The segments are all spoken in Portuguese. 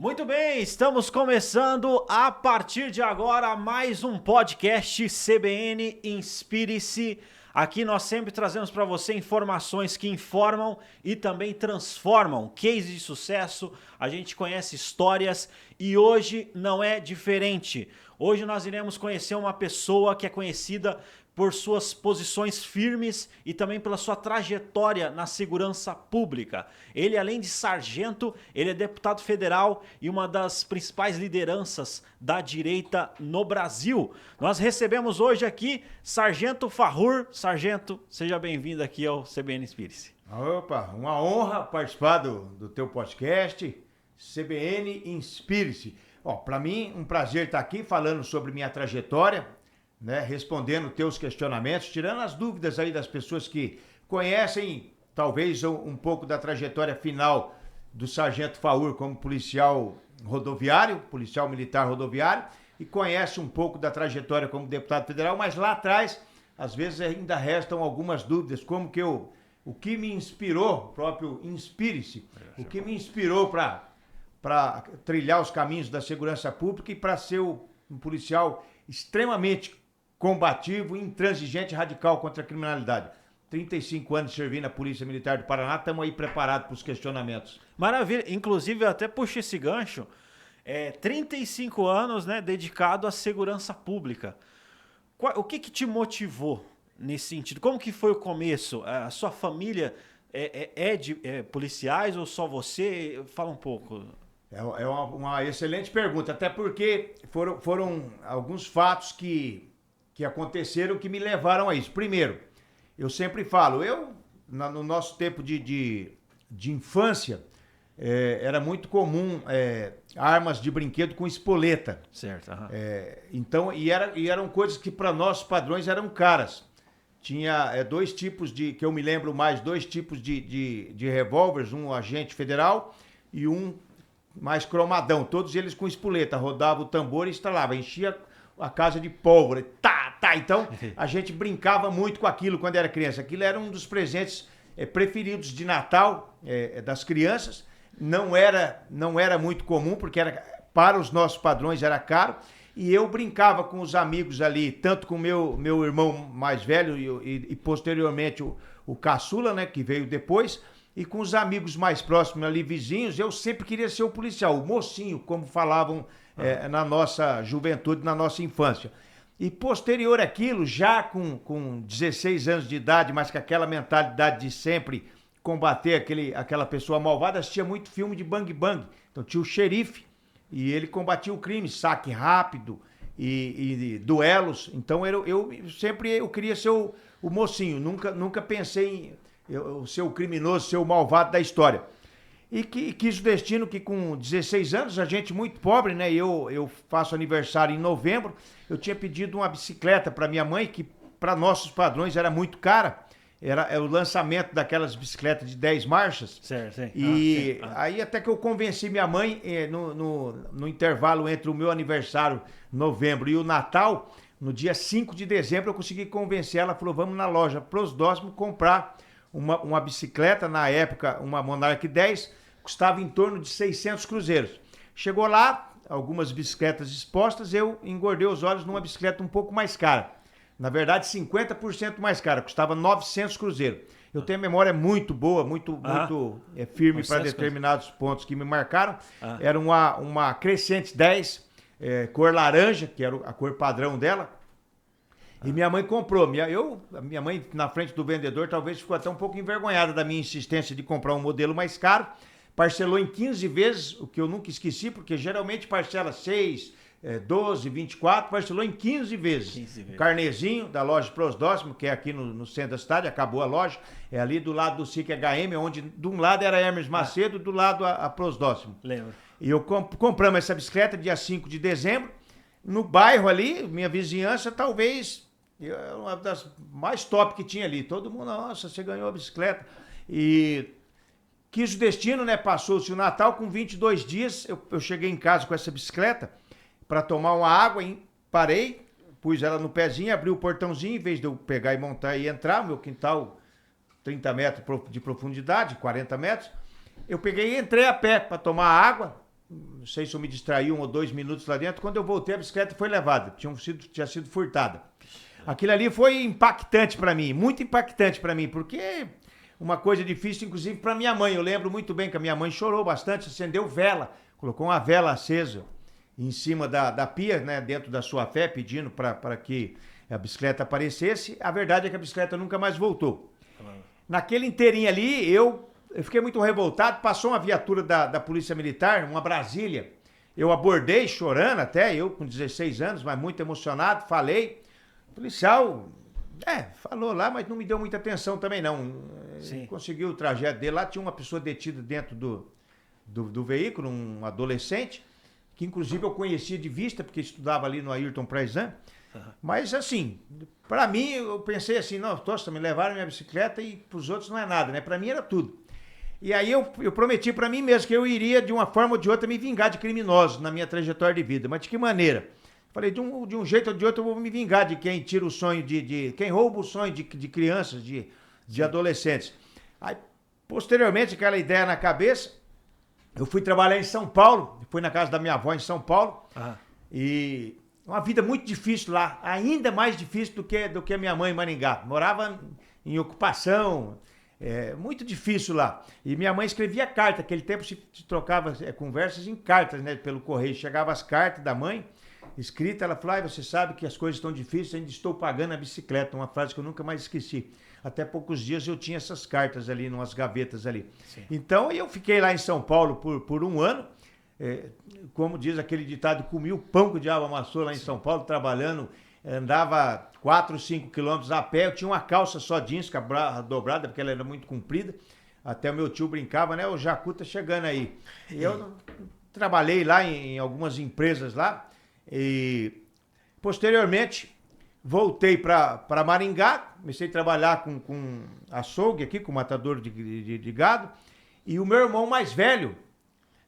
Muito bem, estamos começando a partir de agora mais um podcast CBN Inspire-se. Aqui nós sempre trazemos para você informações que informam e também transformam. Cases de sucesso, a gente conhece histórias e hoje não é diferente. Hoje nós iremos conhecer uma pessoa que é conhecida por suas posições firmes e também pela sua trajetória na segurança pública. Ele, além de sargento, ele é deputado federal e uma das principais lideranças da direita no Brasil. Nós recebemos hoje aqui Sargento Fahur. Sargento, seja bem-vindo aqui ao CBN Inspire-se. Opa, uma honra participar do teu podcast, CBN Inspire-se. Para mim, um prazer estar aqui falando sobre minha trajetória, né, respondendo teus questionamentos, tirando as dúvidas aí das pessoas que conhecem talvez um pouco da trajetória final do Sargento Fahur como policial rodoviário, policial militar rodoviário, e conhece um pouco da trajetória como deputado federal, mas lá atrás, às vezes ainda restam algumas dúvidas, como que o que me inspirou, próprio Inspire-se, o que me inspirou para trilhar os caminhos da segurança pública e para ser um policial extremamente combativo, intransigente e radical contra a criminalidade. 35 anos servindo na Polícia Militar do Paraná, estamos aí preparados para os questionamentos. Maravilha, inclusive eu até puxo esse gancho, 35 anos, né, dedicado à segurança pública. O que te motivou nesse sentido? Como que foi o começo? A sua família é de policiais ou só você? Fala um pouco. É uma excelente pergunta, até porque foram alguns fatos que aconteceram que me levaram a isso. Primeiro, eu sempre falo, no nosso tempo de infância, era muito comum armas de brinquedo com espoleta. Certo. Uhum. Então, eram coisas que para nossos padrões eram caras. Tinha dois tipos que eu me lembro mais, dois tipos de revólveres, um agente federal e um mais cromadão, todos eles com espoleta, rodava o tambor e instalava, enchia a casa de pólvora, então a gente brincava muito com aquilo quando era criança, aquilo era um dos presentes preferidos de Natal das crianças, não era muito comum, porque para os nossos padrões era caro, e eu brincava com os amigos ali, tanto com meu irmão mais velho e posteriormente o caçula, né, que veio depois, e com os amigos mais próximos ali, vizinhos, eu sempre queria ser o policial, o mocinho, como falavam na nossa juventude, na nossa infância. E posterior àquilo, já com 16 anos de idade, mas com aquela mentalidade de sempre combater aquela pessoa malvada, assistia muito filme de bang bang. Então tinha o xerife e ele combatia o crime, saque rápido e duelos. Então eu sempre queria ser o mocinho, nunca pensei em ser o criminoso, ser o malvado da história. E quis o destino que com 16 anos, a gente muito pobre, né? Eu faço aniversário em novembro, eu tinha pedido uma bicicleta para minha mãe, que para nossos padrões era muito cara. Era o lançamento daquelas bicicletas de 10 marchas. Certo, sim. E aí até que eu convenci minha mãe, no intervalo entre o meu aniversário, novembro, e o Natal, no dia 5 de dezembro, eu consegui convencer ela, falou, vamos na loja Prosdóximo comprar uma bicicleta, na época, uma Monarch 10, custava em torno de 600 cruzeiros. Chegou lá, algumas bicicletas expostas, eu engordei os olhos numa bicicleta um pouco mais cara. Na verdade, 50% mais cara, custava 900 cruzeiros. Eu tenho a memória muito boa, muito firme para determinados pontos que me marcaram. Era uma Crescente 10, cor laranja, que era a cor padrão dela. E minha mãe comprou. Minha mãe, na frente do vendedor, talvez ficou até um pouco envergonhada da minha insistência de comprar um modelo mais caro. Parcelou em 15 vezes, o que eu nunca esqueci, porque geralmente parcela 6, 12, 24, parcelou em 15 vezes. 15 vezes. O carnezinho da loja Prosdóximo, que é aqui no centro da cidade, acabou a loja, é ali do lado do SIC HM, onde de um lado era Hermes Macedo, do lado a Prosdóximo. Lembro. E eu compramos essa bicicleta dia 5 de dezembro, no bairro ali, minha vizinhança, talvez uma das mais top que tinha ali. Todo mundo, nossa, você ganhou a bicicleta. E quis o destino, né? Passou-se o Natal, com 22 dias, eu cheguei em casa com essa bicicleta para tomar uma água, parei, pus ela no pezinho, abri o portãozinho, em vez de eu pegar e montar e entrar, meu quintal 30 metros de profundidade, 40 metros, eu peguei e entrei a pé para tomar água, não sei se eu me distraí 1 ou 2 minutos lá dentro, quando eu voltei a bicicleta foi levada, tinha sido furtada. Aquilo ali foi impactante para mim, muito impactante para mim, porque uma coisa difícil, inclusive para minha mãe. Eu lembro muito bem que a minha mãe chorou bastante, acendeu vela, colocou uma vela acesa em cima da pia, né, dentro da sua fé, pedindo para que a bicicleta aparecesse. A verdade é que a bicicleta nunca mais voltou. Naquele inteirinho ali, eu fiquei muito revoltado. Passou uma viatura da Polícia Militar, uma Brasília. Eu abordei chorando até, eu com 16 anos, mas muito emocionado, falei. O policial, falou lá, mas não me deu muita atenção também não. Sim. Conseguiu o trajeto dele. Lá tinha uma pessoa detida dentro do veículo, um adolescente, que inclusive eu conhecia de vista, porque estudava ali no Ayrton Praizan. Mas assim, pra mim, eu pensei assim, nossa, me levaram minha bicicleta e pros outros não é nada, né? Pra mim era tudo. E aí eu prometi pra mim mesmo que eu iria, de uma forma ou de outra, me vingar de criminosos na minha trajetória de vida. Mas de que maneira? Falei, de um jeito ou de outro eu vou me vingar de quem tira o sonho quem rouba o sonho de crianças, de adolescentes. Aí, posteriormente, aquela ideia na cabeça, eu fui trabalhar em São Paulo, fui na casa da minha avó em São Paulo, e uma vida muito difícil lá, ainda mais difícil do que a minha mãe em Maringá. Morava em ocupação, muito difícil lá. E minha mãe escrevia carta, naquele tempo se trocava conversas em cartas, né, pelo correio. Chegava as cartas da mãe, escrita, ela falou, você sabe que as coisas estão difíceis, ainda estou pagando a bicicleta, uma frase que eu nunca mais esqueci. Até poucos dias eu tinha essas cartas ali, umas gavetas ali. Sim. Então eu fiquei lá em São Paulo por 1 ano, como diz aquele ditado, comi o pão que o diabo amassou lá em São Paulo, trabalhando, andava 4, 5 quilômetros a pé, eu tinha uma calça só jeans, dobrada, porque ela era muito comprida, até o meu tio brincava, né, o Jacu tá chegando aí. E eu trabalhei lá em algumas empresas lá, e posteriormente voltei para Maringá, comecei a trabalhar com açougue aqui, com matador de gado, e o meu irmão mais velho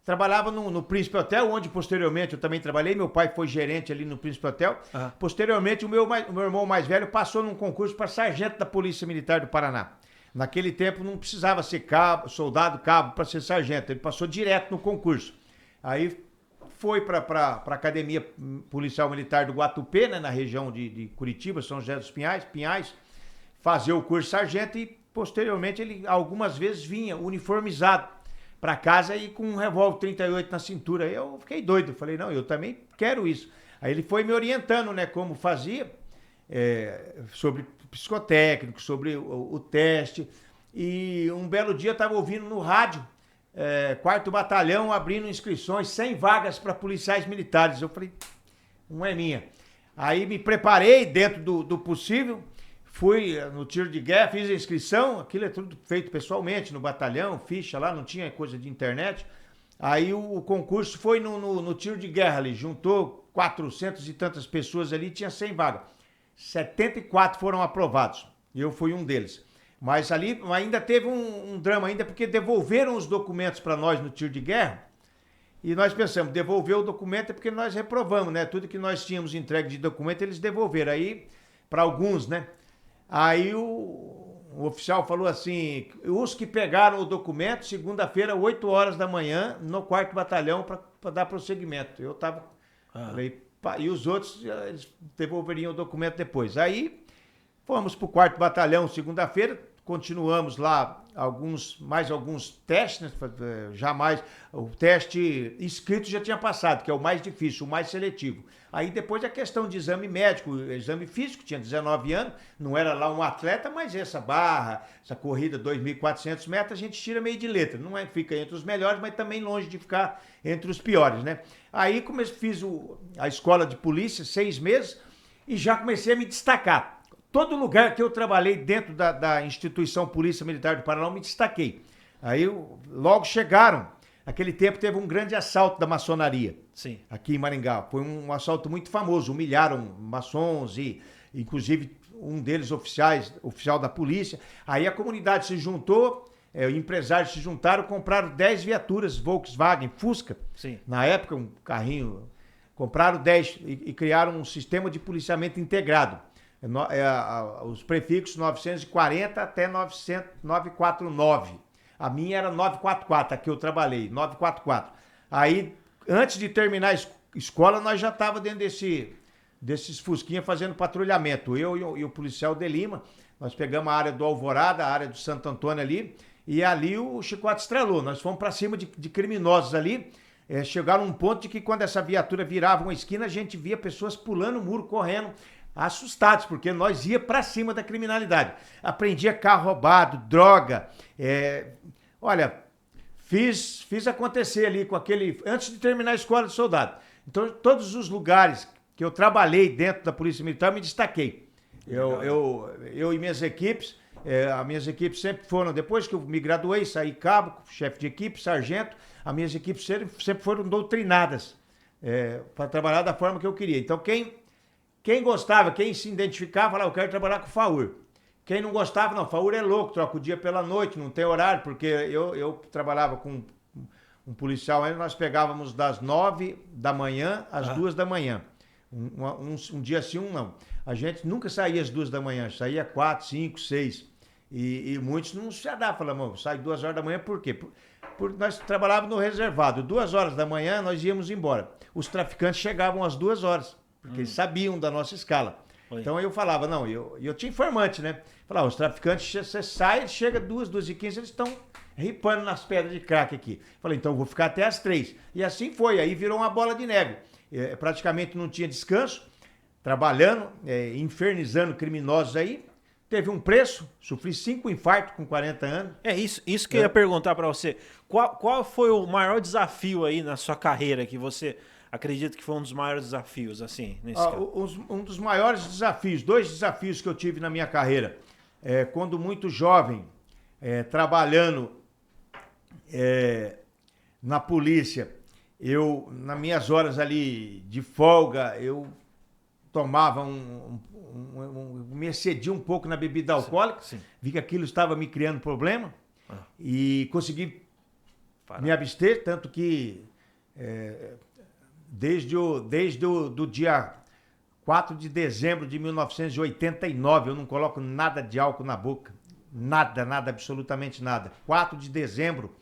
trabalhava no Príncipe Hotel, onde posteriormente eu também trabalhei, meu pai foi gerente ali no Príncipe Hotel. Posteriormente o meu irmão mais velho passou num concurso para sargento da Polícia Militar do Paraná. Naquele tempo não precisava ser soldado, cabo para ser sargento, ele passou direto no concurso. Aí foi para a Academia Policial Militar do Guatupê, né, na região de Curitiba, São José dos Pinhais, fazer o curso sargento e posteriormente ele algumas vezes vinha uniformizado para casa e com um revólver 38 na cintura. Aí eu fiquei doido, falei, não, eu também quero isso. Aí ele foi me orientando, né, como fazia, sobre psicotécnico, sobre o teste. E um belo dia eu estava ouvindo no rádio, 4º Batalhão abrindo inscrições, 100 vagas para policiais militares. Eu falei, não é minha. Aí me preparei dentro do possível, fui no tiro de guerra, fiz a inscrição, aquilo é tudo feito pessoalmente, no batalhão, ficha lá, não tinha coisa de internet. Aí o concurso foi no tiro de guerra ali, juntou 400 e tantas pessoas ali, tinha 100 vagas. 74 foram aprovados, e eu fui um deles. Mas ali ainda teve um drama ainda, porque devolveram os documentos para nós no tiro de guerra, e nós pensamos, devolver o documento é porque nós reprovamos, né? Tudo que nós tínhamos entregue de documento, eles devolveram. Aí, para alguns, né? Aí o oficial falou assim, os que pegaram o documento, segunda-feira, 8 horas da manhã, no 4º Batalhão, para dar prosseguimento. Eu tava, falei, e os outros, eles devolveriam o documento depois. Aí, fomos para o 4º Batalhão, segunda-feira, continuamos lá mais alguns testes, né? Jamais, o teste escrito já tinha passado, que é o mais difícil, o mais seletivo. Aí depois a questão de exame médico, exame físico, tinha 19 anos, não era lá um atleta, mas essa corrida 2.400 metros, a gente tira meio de letra. Não fica entre os melhores, mas também longe de ficar entre os piores, né? Aí fiz a escola de polícia, 6 meses, e já comecei a me destacar. Todo lugar que eu trabalhei dentro da instituição Polícia Militar do Paraná, eu me destaquei. Aí logo chegaram. Naquele tempo teve um grande assalto da maçonaria. Sim. Aqui em Maringá. Foi um assalto muito famoso. Humilharam maçons e, inclusive, um deles oficial da polícia. Aí a comunidade se juntou, empresários se juntaram, compraram 10 viaturas Volkswagen, Fusca. Sim. Na época, um carrinho. Compraram 10 e criaram um sistema de policiamento integrado. Os prefixos 940 até 949. A minha era 944, a que eu trabalhei, 944. Aí antes de terminar a escola, nós já estávamos dentro desses fusquinha fazendo patrulhamento. Eu e o policial de Lima, nós pegamos a área do Alvorada, a área do Santo Antônio ali, e ali o chicote estrelou. Nós fomos para cima de criminosos ali. Chegaram a um ponto de que quando essa viatura virava uma esquina, a gente via pessoas pulando o muro, correndo, assustados, porque nós ia para cima da criminalidade. Aprendia carro roubado, droga. Olha, fiz acontecer ali com aquele... Antes de terminar a escola de soldado. Então, todos os lugares que eu trabalhei dentro da Polícia Militar, eu me destaquei. Eu e minhas equipes, as minhas equipes sempre foram, depois que eu me graduei, saí cabo, chefe de equipe, sargento, as minhas equipes sempre foram doutrinadas para trabalhar da forma que eu queria. Então, quem gostava, quem se identificava, falava, eu quero trabalhar com o FAUR. Quem não gostava, não, FAUR é louco, troca o dia pela noite, não tem horário, porque eu trabalhava com um policial, aí nós pegávamos das 9 da manhã às 2 da manhã. Um dia sim, um não. A gente nunca saía às 2 da manhã, saía 4, 5, 6. E muitos não se adaptam, falavam, sai 2 horas da manhã, por quê? Porque nós trabalhávamos no reservado. 2 horas da manhã nós íamos embora. Os traficantes chegavam às 2 horas, porque eles sabiam da nossa escala. Oi. Então eu falava, não, eu tinha informante, né? Falava, os traficantes, você sai, chega 2h15, eles estão ripando nas pedras de crack aqui. Falei, então eu vou ficar até às 3. E assim foi, aí virou uma bola de neve. Praticamente não tinha descanso, trabalhando, infernizando criminosos aí. Teve um preço, sofri 5 infartos com 40 anos. Isso que eu ia perguntar para você. Qual foi o maior desafio aí na sua carreira que você acredita que foi um dos maiores desafios, assim, nesse caso? Um dos maiores desafios, 2 desafios que eu tive na minha carreira. Quando muito jovem, trabalhando na polícia, nas minhas horas ali de folga, eu tomava me excedia um pouco na bebida alcoólica, sim. Vi que aquilo estava me criando problema e consegui me abster, tanto que desde o dia 4 de dezembro de 1989, eu não coloco nada de álcool na boca, nada, absolutamente nada. 4 de dezembro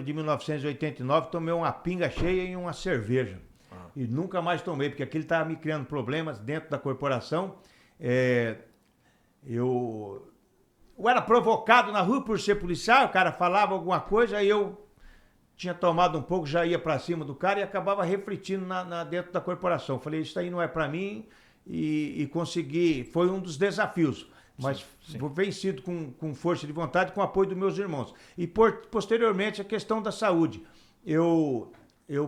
de 1989, tomei uma pinga cheia e uma cerveja. E nunca mais tomei, porque aquilo estava me criando problemas dentro da corporação. Eu era provocado na rua por ser policial, o cara falava alguma coisa, aí eu tinha tomado um pouco, já ia para cima do cara e acabava refletindo dentro da corporação. Falei, isso aí não é para mim e consegui, foi um dos desafios. Mas sim. Vencido com força de vontade, com o apoio dos meus irmãos. E posteriormente a questão da saúde. Eu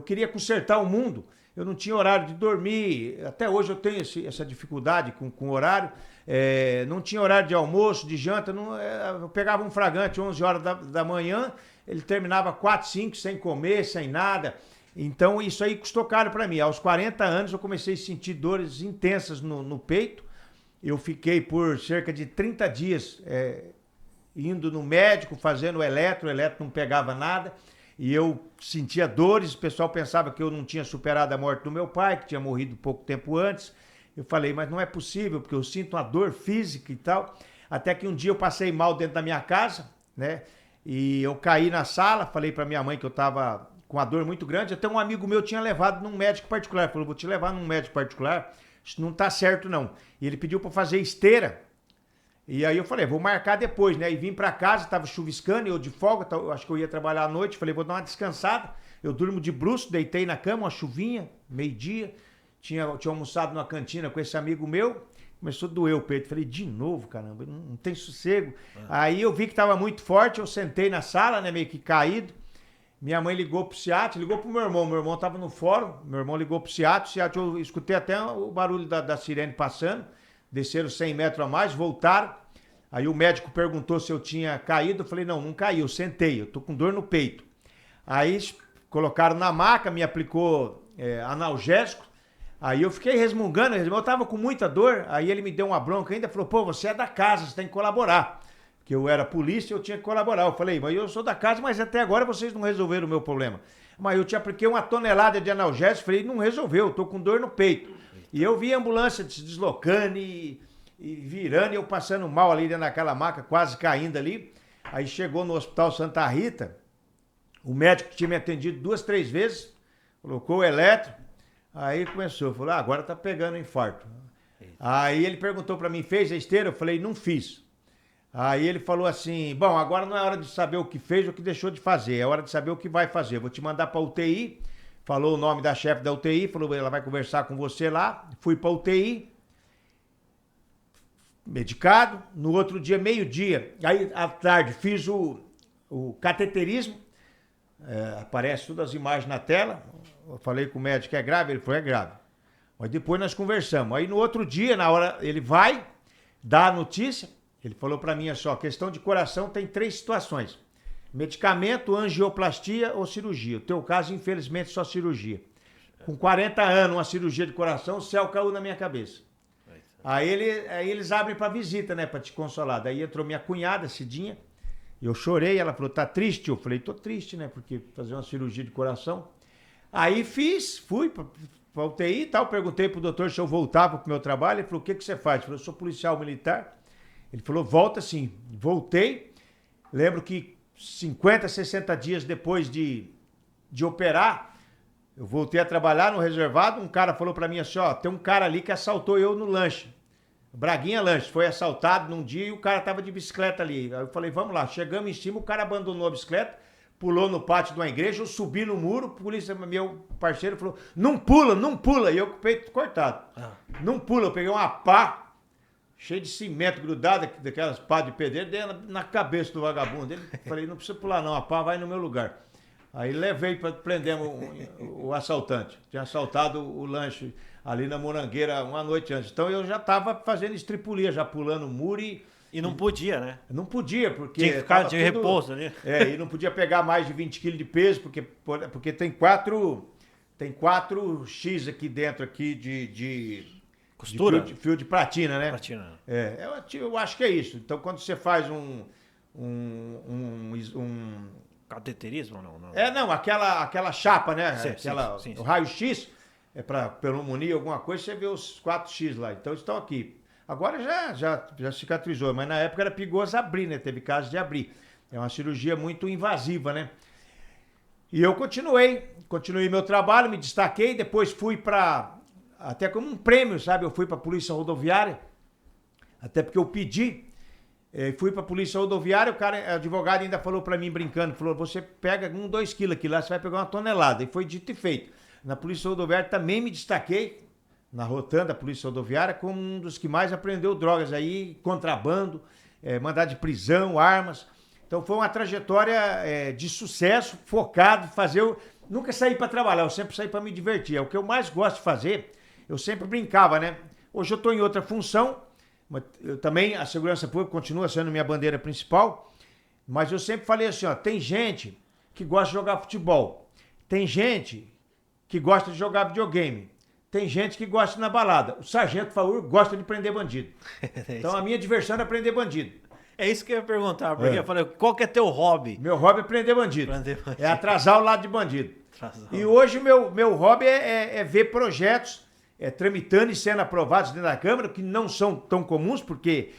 queria consertar o mundo, eu não tinha horário de dormir, até hoje eu tenho essa dificuldade com horário, não tinha horário de almoço, de janta, eu pegava um fragante 11 horas da manhã, ele terminava 4, 5 sem comer, sem nada. Então isso aí custou caro para mim. Aos 40 anos eu comecei a sentir dores intensas no peito. Eu fiquei por cerca de 30 dias indo no médico, fazendo o eletro não pegava nada. E eu sentia dores, o pessoal pensava que eu não tinha superado a morte do meu pai, que tinha morrido pouco tempo antes. Eu falei, mas não é possível, porque eu sinto uma dor física e tal. Até que um dia eu passei mal dentro da minha casa, né? E eu caí na sala, falei para minha mãe que eu estava com uma dor muito grande. Até um amigo meu tinha levado num médico particular. Ele falou, vou te levar num médico particular, isso não tá certo não. E ele pediu para fazer esteira. E aí eu falei, vou marcar depois, né? E vim para casa, tava chuviscando, eu de folga, acho que eu ia trabalhar à noite, falei, vou dar uma descansada. Eu durmo de bruço, deitei na cama, uma chuvinha, meio-dia. Tinha almoçado numa cantina com esse amigo meu, começou a doer o peito. Falei, de novo, caramba, não tem sossego. Aí eu vi que tava muito forte, eu sentei na sala, né, meio que caído. Minha mãe ligou pro SEAT, ligou pro meu irmão tava no fórum, meu irmão ligou pro SEAT, eu escutei até o barulho da sirene passando. Desceram 100 metros a mais, voltaram. Aí o médico perguntou se eu tinha caído. Eu falei, não caí, eu sentei, eu tô com dor no peito. Aí colocaram na maca, me aplicou analgésico. Aí eu fiquei resmungando, eu tava com muita dor. Aí ele me deu uma bronca ainda, falou, pô, você é da casa, você tem que colaborar. Porque eu era polícia, eu tinha que colaborar. Eu falei, mas eu sou da casa, mas até agora vocês não resolveram o meu problema. Mas eu te apliquei 1 tonelada de analgésico, falei, não resolveu, eu tô com dor no peito. E eu vi a ambulância se deslocando e virando, e eu passando mal ali dentro daquela maca, quase caindo ali. Aí chegou no Hospital Santa Rita, O médico que tinha me atendido 2, 3 vezes, colocou o eletro, aí começou, falou, agora tá pegando infarto. Aí ele perguntou pra mim, fez a esteira? Eu falei, não fiz. Aí ele falou assim, bom, agora não é hora de saber o que fez ou o que deixou de fazer, é hora de saber o que vai fazer. Vou te mandar pra UTI, falou o nome da chefe da UTI, falou, ela vai conversar com você lá. Fui pra UTI, medicado, no outro dia, meio-dia, aí à tarde fiz o cateterismo, aparece todas as imagens na tela, eu falei com o médico, é grave? Ele falou, é grave. Mas depois nós conversamos. Aí no outro dia, na hora, ele vai dar a notícia, ele falou pra mim assim, ó, questão de coração tem 3 situações. Medicamento, angioplastia ou cirurgia. O teu caso, infelizmente, só cirurgia. Com 40 anos, uma cirurgia de coração, o céu caiu na minha cabeça. Aí eles abrem pra visita, né, pra te consolar. Daí entrou minha cunhada, Cidinha, eu chorei, ela falou, tá triste? Eu falei, tô triste, né, porque fazer uma cirurgia de coração. Aí fui pra UTI e tal, perguntei pro doutor se eu voltava pro meu trabalho, ele falou, o que você faz? Eu falei, eu sou policial militar. Ele falou, volta sim. Voltei, lembro que 50, 60 dias depois de operar, eu voltei a trabalhar no reservado, um cara falou pra mim assim, ó, tem um cara ali que assaltou eu no lanche. Braguinha Lanche, foi assaltado num dia e o cara tava de bicicleta ali. Aí eu falei, vamos lá, chegamos em cima, o cara abandonou a bicicleta, pulou no pátio de uma igreja, eu subi no muro, o polícia, meu parceiro, falou, não pula, não pula, e eu com o peito cortado. Não pula, eu peguei uma pá, cheio de cimento grudado, daquelas pá de pedreiro, dei na cabeça do vagabundo. Ele falei, não precisa pular não, a pá vai no meu lugar. Aí levei para prender o assaltante. Tinha assaltado o lanche ali na Morangueira uma noite antes. Então eu já estava fazendo estripulia, já pulando o muro E não podia, né? Não podia, porque... Tinha que ficar de repouso ali. E não podia pegar mais de 20 quilos de peso, porque tem 4 X aqui dentro aqui de costura? De fio de platina, né? Platina. Eu acho que é isso. Então quando você faz Cateterismo ou não? Não, aquela chapa, né? Sim. O raio-x, é para pneumonia, alguma coisa, você vê os 4X lá. Então estão aqui. Agora já cicatrizou, mas na época era perigoso abrir, né? Teve caso de abrir. É uma cirurgia muito invasiva, né? E eu continuei meu trabalho, me destaquei, depois fui até como um prêmio, sabe? Eu fui para a Polícia Rodoviária, até porque eu pedi. Fui pra Polícia Rodoviária, o advogado ainda falou pra mim brincando, falou, você pega 2 quilos aqui lá, você vai pegar 1 tonelada. E foi dito e feito. Na Polícia Rodoviária também me destaquei, na Rotan da Polícia Rodoviária, como um dos que mais aprendeu drogas aí, contrabando, mandado de prisão, armas. Então foi uma trajetória de sucesso, focado, nunca saí pra trabalhar, eu sempre saí pra me divertir. É o que eu mais gosto de fazer, eu sempre brincava, né? Hoje eu tô em outra função, também a segurança pública continua sendo minha bandeira principal, mas eu sempre falei assim, ó, tem gente que gosta de jogar futebol, tem gente que gosta de jogar videogame, tem gente que gosta de ir na balada. O Sargento Faur gosta de prender bandido. Então a minha diversão era prender bandido. É isso que eu ia perguntar, porque eu falei, qual que é teu hobby? Meu hobby é prender bandido. É atrasar o lado de bandido. E hoje o meu hobby é ver projetos tramitando e sendo aprovados dentro da Câmara, que não são tão comuns, porque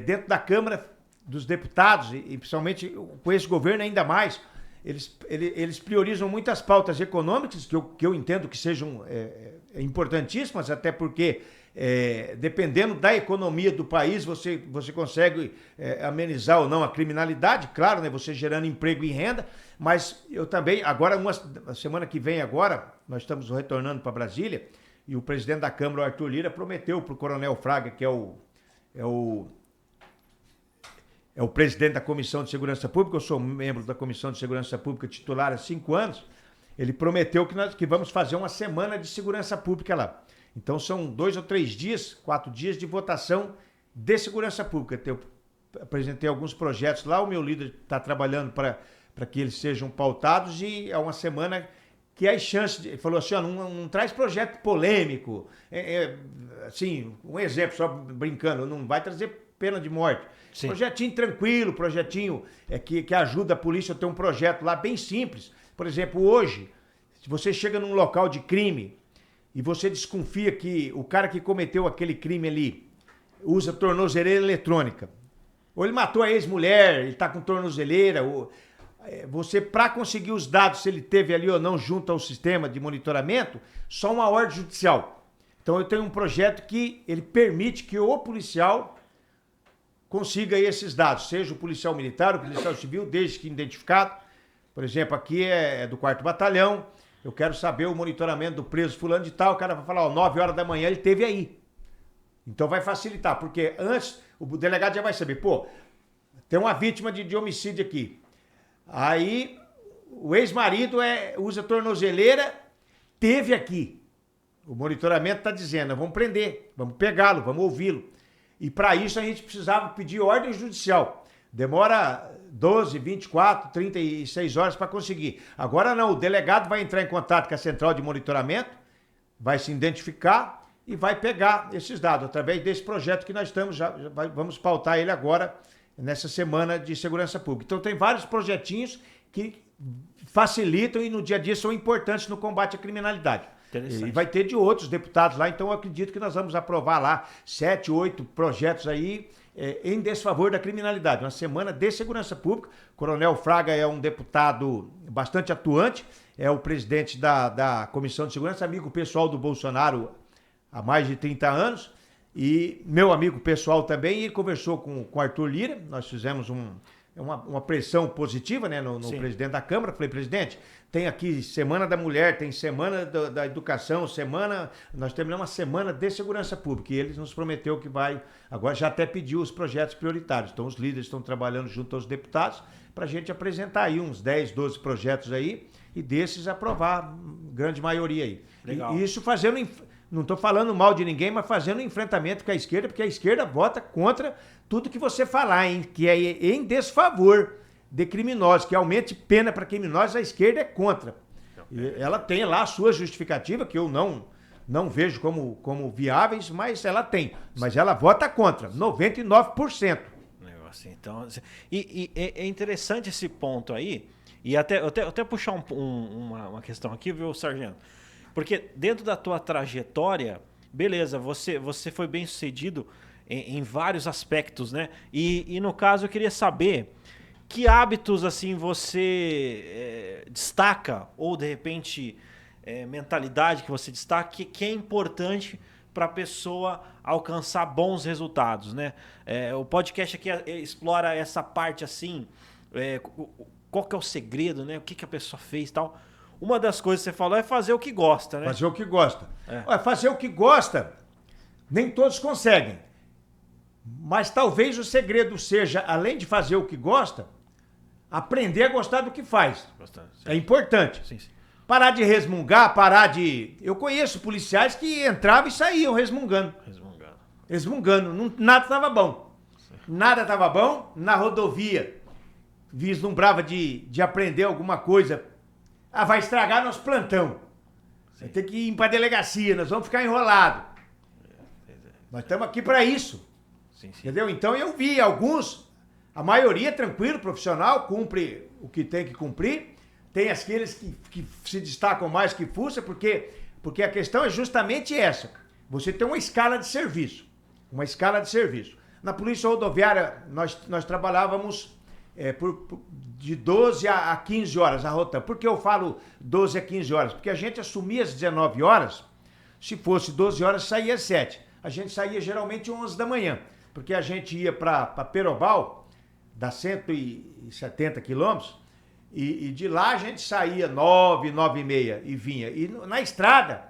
dentro da Câmara dos Deputados, e principalmente com esse governo ainda mais, eles priorizam muitas pautas econômicas, que eu entendo que sejam importantíssimas, até porque, dependendo da economia do país, você consegue amenizar ou não a criminalidade, claro, né, você gerando emprego e renda, mas eu também, agora, a semana que vem agora, nós estamos retornando para Brasília, e o presidente da Câmara, o Arthur Lira, prometeu para o Coronel Fraga, que é o presidente da Comissão de Segurança Pública, eu sou membro da Comissão de Segurança Pública titular há 5 anos, ele prometeu que vamos fazer uma semana de segurança pública lá. Então são 2 ou 3 dias, 4 dias de votação de segurança pública. Eu apresentei alguns projetos lá, o meu líder está trabalhando para que eles sejam pautados e é uma semana que as chances, ele falou assim, ó, não traz projeto polêmico, assim, um exemplo, só brincando, não vai trazer pena de morte. Sim. Projetinho tranquilo, projetinho que ajuda a polícia a ter um projeto lá bem simples. Por exemplo, hoje, se você chega num local de crime e você desconfia que o cara que cometeu aquele crime ali usa tornozeleira eletrônica, ou ele matou a ex-mulher, ele tá com tornozeleira, você, para conseguir os dados, se ele teve ali ou não junto ao sistema de monitoramento, só uma ordem judicial. Então eu tenho um projeto que ele permite que o policial consiga esses dados, seja o policial militar, o policial civil, desde que identificado. Por exemplo, aqui é do 4º Batalhão, eu quero saber o monitoramento do preso fulano de tal, o cara vai falar, 9 horas da manhã ele teve aí. Então vai facilitar, porque antes o delegado já vai saber, tem uma vítima de homicídio aqui. Aí o ex-marido usa tornozeleira, teve aqui. O monitoramento está dizendo, vamos prender, vamos pegá-lo, vamos ouvi-lo. E para isso a gente precisava pedir ordem judicial. Demora 12, 24, 36 horas para conseguir. Agora não, o delegado vai entrar em contato com a central de monitoramento, vai se identificar e vai pegar esses dados através desse projeto que nós estamos, vamos pautar ele agora, nessa semana de segurança pública. Então tem vários projetinhos que facilitam e no dia a dia são importantes no combate à criminalidade. E vai ter de outros deputados lá, então eu acredito que nós vamos aprovar lá 7, 8 projetos aí em desfavor da criminalidade. Uma semana de segurança pública. O Coronel Fraga é um deputado bastante atuante, é o presidente da Comissão de Segurança, amigo pessoal do Bolsonaro há mais de 30 anos. E meu amigo pessoal também, ele conversou com o Arthur Lira, nós fizemos uma pressão positiva, né, no presidente da Câmara. Falei, presidente, tem aqui Semana da Mulher, tem Semana da Educação, nós temos uma semana de segurança pública, e ele nos prometeu que vai, agora já até pediu os projetos prioritários, então os líderes estão trabalhando junto aos deputados para a gente apresentar aí uns 10, 12 projetos aí, e desses aprovar grande maioria aí. Legal. E isso fazendo... Não estou falando mal de ninguém, mas fazendo enfrentamento com a esquerda, porque a esquerda vota contra tudo que você falar, hein? Que é em desfavor de criminosos, que aumente pena para criminosos, a esquerda é contra. E ela tem lá a sua justificativa, que eu não vejo como viáveis, mas ela tem. Mas ela vota contra, 99%. Então, e é interessante esse ponto aí, e até puxar uma questão aqui, viu, Sargento? Porque dentro da tua trajetória, beleza, você foi bem sucedido em vários aspectos, né? E no caso eu queria saber que hábitos assim você destaca, ou de repente mentalidade que você destaca, que é importante para a pessoa alcançar bons resultados, né? O podcast aqui explora essa parte assim, qual que é o segredo, né? O que a pessoa fez e tal. Uma das coisas que você falou é fazer o que gosta, né? Fazer o que gosta. Olha, fazer o que gosta, nem todos conseguem. Mas talvez o segredo seja, além de fazer o que gosta, aprender a gostar do que faz. É importante. Sim. Parar de resmungar, Eu conheço policiais que entravam e saíam resmungando. Resmungando. Nada estava bom. Nada estava bom. Na rodovia, vislumbrava de aprender alguma coisa. Vai estragar nosso plantão. Vai ter que ir para a delegacia, nós vamos ficar enrolados. Nós estamos aqui para isso. Sim. Entendeu? Então eu vi alguns, a maioria tranquilo, profissional, cumpre o que tem que cumprir. Tem aqueles que se destacam mais que fuça, porque a questão é justamente essa. Você tem uma escala de serviço. Na Polícia Rodoviária, nós trabalhávamos de 12 a 15 horas a rotando. Por que eu falo 12 a 15 horas? Porque a gente assumia às 19 horas, se fosse 12 horas, saía às 7. A gente saía geralmente às 11 da manhã, porque a gente ia para Perobal, dá 170 quilômetros, e de lá a gente saía 9, 9 e meia e vinha. E na estrada,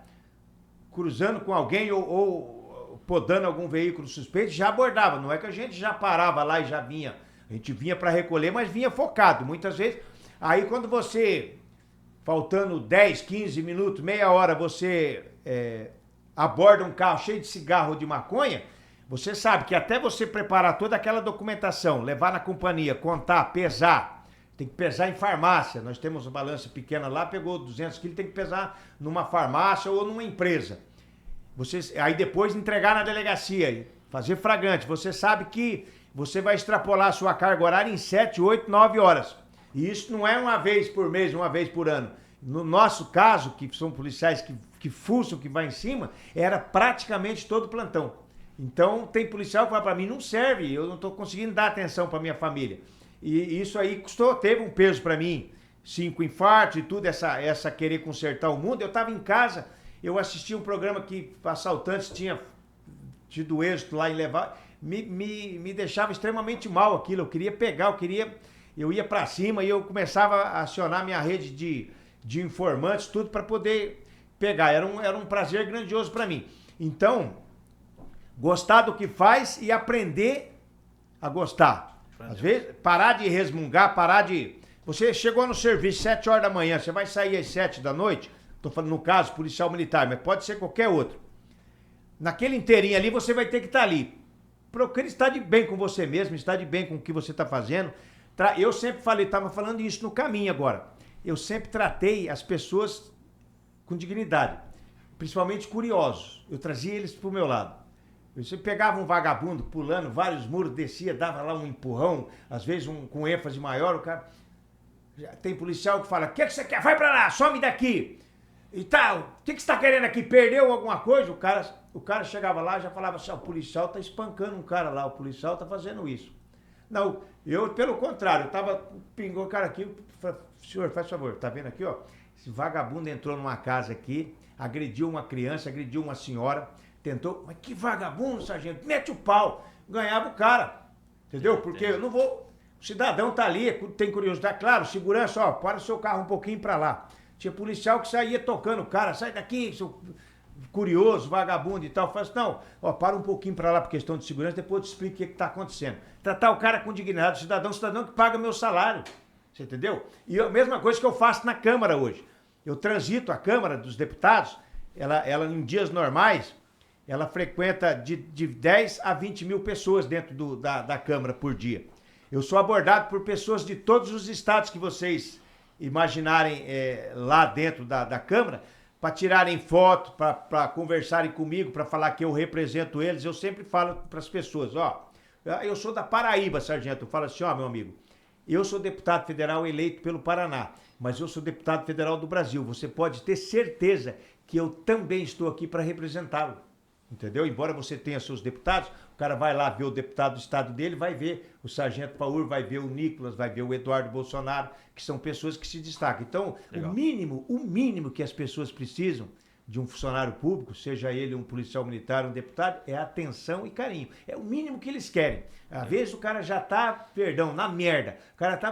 cruzando com alguém ou podando algum veículo suspeito, já abordava. Não é que a gente já parava lá e já vinha. A gente vinha para recolher, mas vinha focado. Muitas vezes, aí quando você, faltando 10, 15 minutos, meia hora, você aborda um carro cheio de cigarro ou de maconha, você sabe que até você preparar toda aquela documentação, levar na companhia, contar, pesar, tem que pesar em farmácia. Nós temos uma balança pequena lá, pegou 200 quilos, tem que pesar numa farmácia ou numa empresa. Aí depois entregar na delegacia, fazer flagrante. Você sabe que você vai extrapolar a sua carga horária em 7, 8, 9 horas. E isso não é uma vez por mês, uma vez por ano. No nosso caso, que são policiais que fuçam, que vai em cima, era praticamente todo plantão. Então, tem policial que fala para mim, não serve, eu não estou conseguindo dar atenção para minha família. E isso aí teve um peso para mim. 5 infartos e tudo, essa querer consertar o mundo. Eu estava em casa, eu assisti um programa que assaltantes tinha tido êxito lá em levar. Me deixava extremamente mal aquilo. Eu queria pegar, eu ia para cima e eu começava a acionar minha rede de informantes, tudo para poder pegar. Era um prazer grandioso para mim. Então, gostar do que faz e aprender a gostar. Às vezes, parar de resmungar, Você chegou no serviço 7 horas da manhã, você vai sair às 7 da noite, estou falando no caso policial militar, mas pode ser qualquer outro. Naquele inteirinho ali, você vai ter que estar ali. Procure estar de bem com você mesmo, estar de bem com o que você está fazendo. Eu sempre estava falando isso no caminho agora. Eu sempre tratei as pessoas com dignidade, principalmente curiosos. Eu trazia eles para o meu lado. Você pegava um vagabundo pulando vários muros, descia, dava lá um empurrão, às vezes com ênfase maior, o cara... Tem policial que fala, o que você quer? Vai pra lá, some daqui. E tal, o que você tá querendo aqui? Perdeu alguma coisa? O cara chegava lá e já falava assim, o policial tá espancando um cara lá, o policial tá fazendo isso. Não, eu, pelo contrário, pingou o cara aqui, senhor, faz favor, tá vendo aqui, ó? Esse vagabundo entrou numa casa aqui, agrediu uma criança, agrediu uma senhora, tentou, mas que vagabundo, sargento, mete o pau, ganhava o cara, entendeu? Porque eu não vou... O cidadão tá ali, tem curiosidade, claro, segurança, ó, para o seu carro um pouquinho pra lá. Tinha policial que saía tocando o cara, sai daqui, seu curioso, vagabundo e tal. Faz, não, ó, para um pouquinho pra lá por questão de segurança, depois eu te explico o que tá acontecendo. Tratar o cara com dignidade, cidadão que paga meu salário, você entendeu? E a mesma coisa que eu faço na Câmara hoje. Eu transito a Câmara dos Deputados, ela em dias normais, ela frequenta de 10 a 20 mil pessoas dentro da Câmara por dia. Eu sou abordado por pessoas de todos os estados que vocês imaginarem lá dentro da Câmara, para tirarem foto, para conversarem comigo, para falar que eu represento eles. Eu sempre falo para as pessoas, ó, eu sou da Paraíba, sargento. Eu falo assim, ó, meu amigo, eu sou deputado federal eleito pelo Paraná, mas eu sou deputado federal do Brasil. Você pode ter certeza que eu também estou aqui para representá-lo. Entendeu? Embora você tenha seus deputados, o cara vai lá ver o deputado do estado dele, vai ver o sargento Paur, vai ver o Nicolas, vai ver o Eduardo Bolsonaro, que são pessoas que se destacam. Então, o mínimo que as pessoas precisam de um funcionário público, seja ele um policial militar, um deputado, é atenção e carinho. É o mínimo que eles querem. Às vezes o cara já tá, perdão, na merda.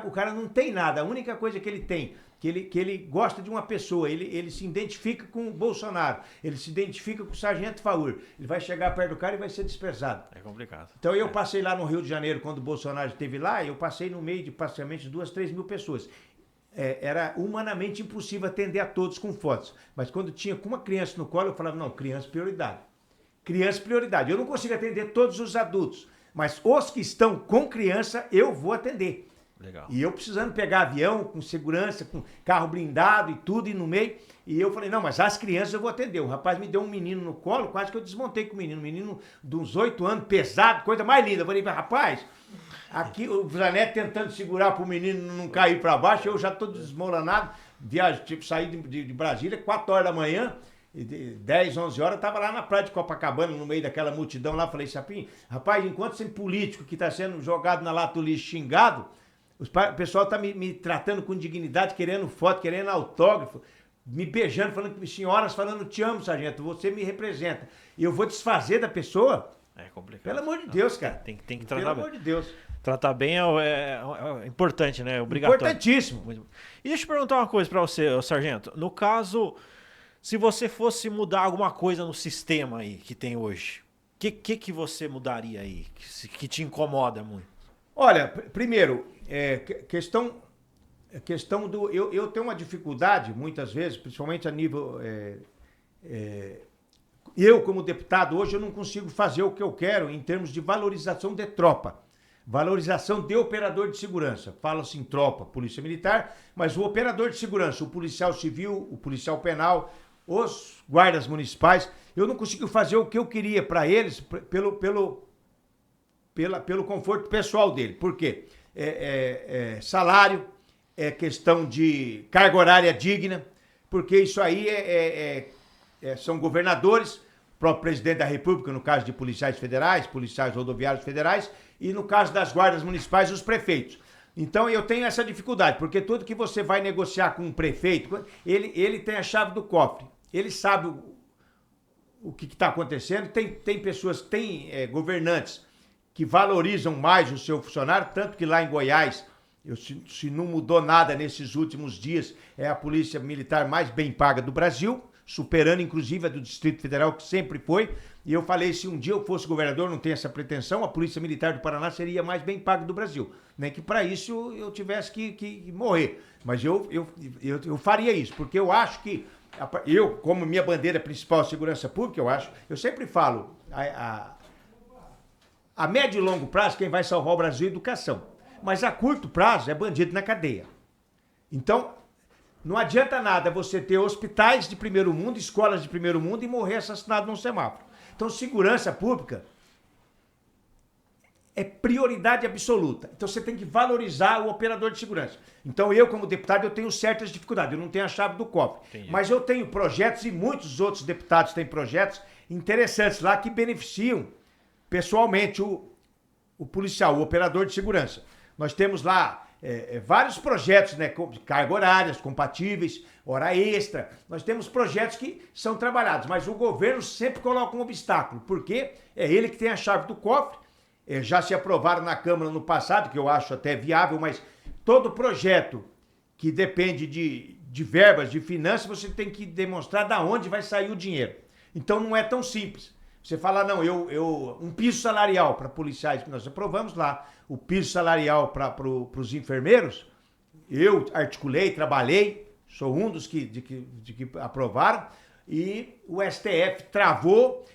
O cara não tem nada. A única coisa que ele tem, que ele gosta de uma pessoa, ele se identifica com o Bolsonaro, ele se identifica com o sargento Faur. Ele vai chegar perto do cara e vai ser desprezado. É complicado. Então eu passei lá no Rio de Janeiro, quando o Bolsonaro esteve lá, eu passei no meio de praticamente 2, 3 mil pessoas. Era humanamente impossível atender a todos com fotos. Mas quando tinha com uma criança no colo, eu falava, não, criança prioridade. Criança prioridade. Eu não consigo atender todos os adultos, mas os que estão com criança, eu vou atender. Legal. E eu precisando pegar avião, com segurança, com carro blindado e tudo, e no meio. E eu falei, não, mas as crianças eu vou atender. O rapaz me deu um menino no colo, quase que eu desmontei com o menino. Um menino de uns 8 anos, pesado, coisa mais linda. Eu falei, rapaz, aqui o Zanetti tentando segurar pro menino não cair para baixo, eu já tô desmoronado. Saí de Brasília, 4 horas da manhã, 10, 11 horas, eu tava lá na praia de Copacabana, no meio daquela multidão lá. Falei, Sapinho, rapaz, enquanto esse político que tá sendo jogado na lata do lixo xingado, o pessoal tá me tratando com dignidade, querendo foto, querendo autógrafo, me beijando, falando, senhoras falando, te amo, sargento, você me representa. E eu vou desfazer da pessoa? É complicado. Pelo amor de Deus, cara. Tem que tratar Pelo bem. amor de Deus. Tratar bem é importante, né? Obrigatório. Importantíssimo. E deixa eu perguntar uma coisa pra você, sargento. No caso, se você fosse mudar alguma coisa no sistema aí que tem hoje, o que você mudaria aí? Que te incomoda muito? Olha, primeiro, questão do... Eu tenho uma dificuldade, muitas vezes, principalmente a nível... eu, como deputado, hoje eu não consigo fazer o que eu quero em termos de valorização de tropa. Valorização de operador de segurança. Fala-se em tropa, polícia militar, mas o operador de segurança, o policial civil, o policial penal, os guardas municipais, eu não consigo fazer o que eu queria para eles pelo conforto pessoal dele. Por quê? Salário, questão de carga horária digna, porque isso aí são governadores, o próprio presidente da República, no caso de policiais federais, policiais rodoviários federais, e no caso das guardas municipais, os prefeitos. Então eu tenho essa dificuldade, porque tudo que você vai negociar com um prefeito, ele tem a chave do cofre, ele sabe o que está acontecendo. Tem pessoas, governantes que valorizam mais o seu funcionário, tanto que lá em Goiás, se não mudou nada nesses últimos dias, é a polícia militar mais bem paga do Brasil, superando inclusive a do Distrito Federal, que sempre foi. E eu falei, se um dia eu fosse governador, não tenho essa pretensão, a Polícia Militar do Paraná seria mais bem paga do Brasil. Nem que para isso eu tivesse que morrer. Mas eu faria isso, porque eu acho que, como minha bandeira principal é a segurança pública, eu sempre falo, a médio e longo prazo, quem vai salvar o Brasil é a educação. Mas a curto prazo é bandido na cadeia. Então, não adianta nada você ter hospitais de primeiro mundo, escolas de primeiro mundo e morrer assassinado num semáforo. Então, segurança pública é prioridade absoluta. Então, você tem que valorizar o operador de segurança. Então, eu, como deputado, eu tenho certas dificuldades. Eu não tenho a chave do cofre. Entendi. Mas eu tenho projetos, e muitos outros deputados têm projetos interessantes lá que beneficiam pessoalmente o policial, o operador de segurança. Nós temos lá vários projetos, né, de carga horárias compatíveis, hora extra. Nós temos projetos que são trabalhados, mas o governo sempre coloca um obstáculo, porque é ele que tem a chave do cofre. Já se aprovaram na Câmara no passado, que eu acho até viável, mas todo projeto que depende de verbas, de finanças, você tem que demonstrar de onde vai sair o dinheiro. Então não é tão simples. Você fala, não, um piso salarial para policiais, que nós aprovamos lá, o piso salarial para os enfermeiros, eu articulei, trabalhei, sou um dos que aprovaram, e o STF travou,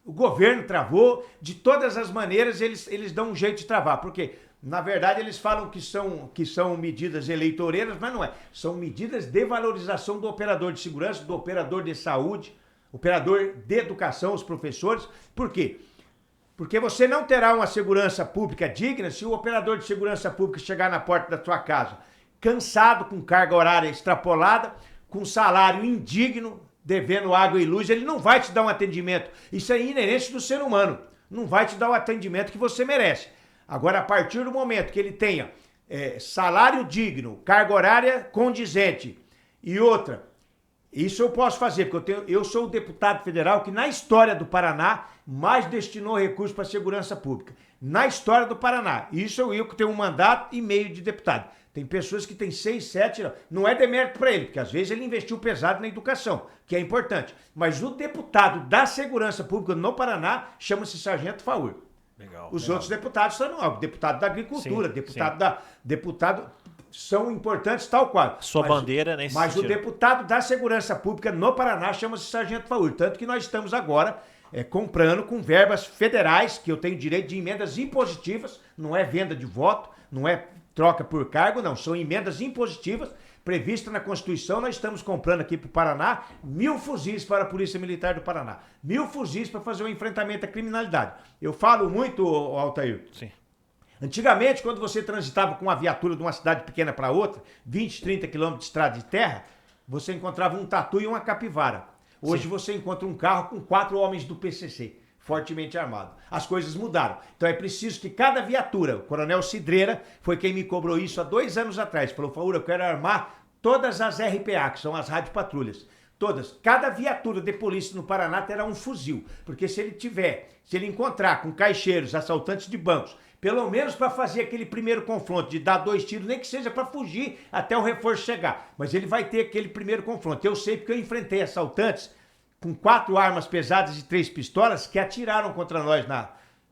o governo travou, de todas as maneiras eles dão um jeito de travar, porque, na verdade, eles falam que são medidas eleitoreiras, mas não é, são medidas de valorização do operador de segurança, do operador de saúde, operador de educação, os professores. Por quê? Porque você não terá uma segurança pública digna se o operador de segurança pública chegar na porta da sua casa cansado, com carga horária extrapolada, com salário indigno, devendo água e luz. Ele não vai te dar um atendimento. Isso é inerente do ser humano. Não vai te dar o atendimento que você merece. Agora, a partir do momento que ele tenha salário digno, carga horária condizente e outra, isso eu posso fazer, porque eu sou o deputado federal que na história do Paraná mais destinou recursos para a segurança pública. Na história do Paraná. Isso eu que tenho 1 mandato e meio de deputado. Tem pessoas que têm 6, 7, não é demérito para ele, porque às vezes ele investiu pesado na educação, que é importante. Mas o deputado da segurança pública no Paraná chama-se Sargento Faur. Legal. Os outros deputados são deputado da agricultura, deputado são importantes tal qual. Sua bandeira nesse Mas sentido. o deputado da segurança pública no Paraná chama-se Sargento Faur. Tanto que nós estamos agora comprando com verbas federais, que eu tenho direito de emendas impositivas, não é venda de voto, não é troca por cargo, não, são emendas impositivas previstas na Constituição. Nós estamos comprando aqui para o Paraná 1.000 fuzis para a Polícia Militar do Paraná. 1.000 fuzis para fazer o enfrentamento à criminalidade. Eu falo muito, Altair. Sim. Antigamente, quando você transitava com uma viatura de uma cidade pequena para outra, 20, 30 quilômetros de estrada de terra, você encontrava um tatu e uma capivara. Hoje Sim. você encontra um carro com 4 homens do PCC, fortemente armados. As coisas mudaram. Então é preciso que cada viatura, o Coronel Cidreira foi quem me cobrou isso há 2 anos atrás, falou, Faur, eu quero armar todas as RPA, que são as radiopatrulhas. Todas. Cada viatura de polícia no Paraná terá um fuzil. Porque se ele encontrar com caixeiros, assaltantes de bancos, pelo menos para fazer aquele primeiro confronto, de dar 2 tiros, nem que seja para fugir até o reforço chegar. Mas ele vai ter aquele primeiro confronto. Eu sei porque eu enfrentei assaltantes com 4 armas pesadas e 3 pistolas que atiraram contra nós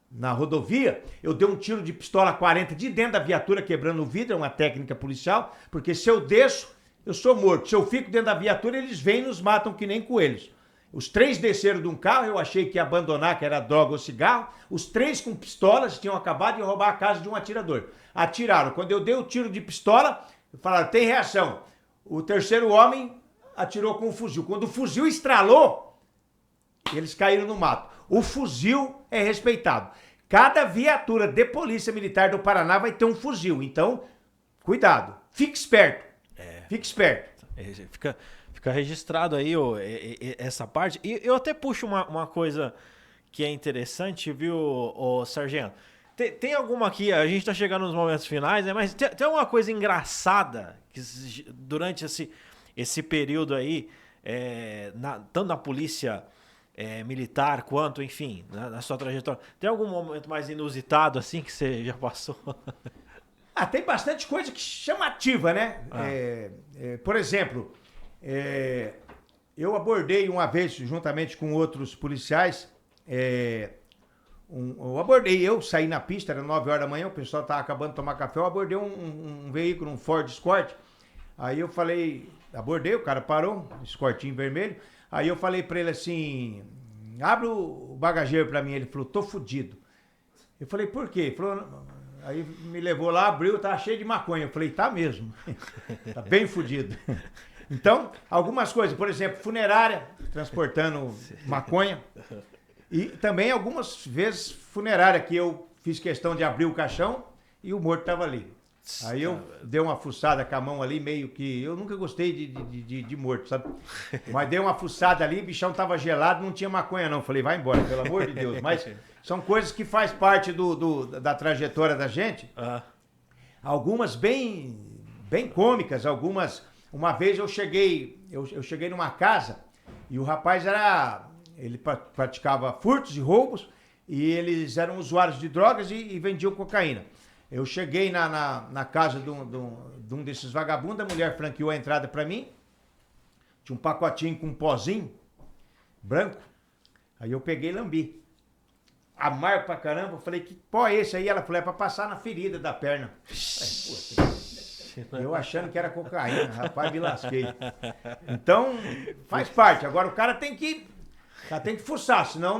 na rodovia. Eu dei um tiro de pistola 40 de dentro da viatura, quebrando o vidro, é uma técnica policial, porque se eu desço, eu sou morto. Se eu fico dentro da viatura, eles vêm e nos matam que nem coelhos. Os 3 desceram de um carro, eu achei que ia abandonar, que era droga ou cigarro. Os 3 com pistolas tinham acabado de roubar a casa de um atirador. Atiraram. Quando eu dei o tiro de pistola, falaram, tem reação. O terceiro homem atirou com o fuzil. Quando o fuzil estralou, eles caíram no mato. O fuzil é respeitado. Cada viatura de polícia militar do Paraná vai ter um fuzil. Então, cuidado. Fique esperto. Fique esperto. Fica registrado aí essa parte. E eu até puxo uma coisa que é interessante, viu, Sargento? Tem alguma aqui, a gente tá chegando nos momentos finais, né? Mas tem alguma coisa engraçada que durante esse período aí, tanto na polícia militar quanto, enfim, na sua trajetória, tem algum momento mais inusitado assim que você já passou? Tem bastante coisa que chamativa, né? Por exemplo, eu abordei uma vez, juntamente com outros policiais, eu saí na pista, era 9 horas da manhã, o pessoal estava acabando de tomar café, eu abordei um veículo, um Ford Escort. Aí eu falei, abordei, o cara parou, Escortinho vermelho. Aí eu falei pra ele assim, abre o bagageiro pra mim. Ele falou, tô fudido. Eu falei, por quê? Ele falou, aí me levou lá, abriu, tava cheio de maconha. Eu falei, tá mesmo, tá bem fudido. Então, algumas coisas, por exemplo, funerária, transportando maconha. E também algumas vezes funerária, que eu fiz questão de abrir o caixão e o morto estava ali. Aí eu dei uma fuçada com a mão ali, meio que... Eu nunca gostei de morto, sabe? Mas dei uma fuçada ali, o bichão tava gelado, não tinha maconha não. Falei, vai embora, pelo amor de Deus. Mas são coisas que faz parte da trajetória da gente. Algumas bem cômicas, algumas... Uma vez eu cheguei numa casa e o rapaz ele praticava furtos e roubos e eles eram usuários de drogas e vendiam cocaína. Eu cheguei na casa de um desses vagabundos, a mulher franqueou a entrada pra mim, tinha um pacotinho com um pozinho branco, aí eu peguei e lambi. Amargo pra caramba, eu falei, que pó é esse aí? Ela falou, é pra passar na ferida da perna. Eu achando que era cocaína, rapaz, me lasquei. Então, faz parte. Agora o cara tem que fuçar, senão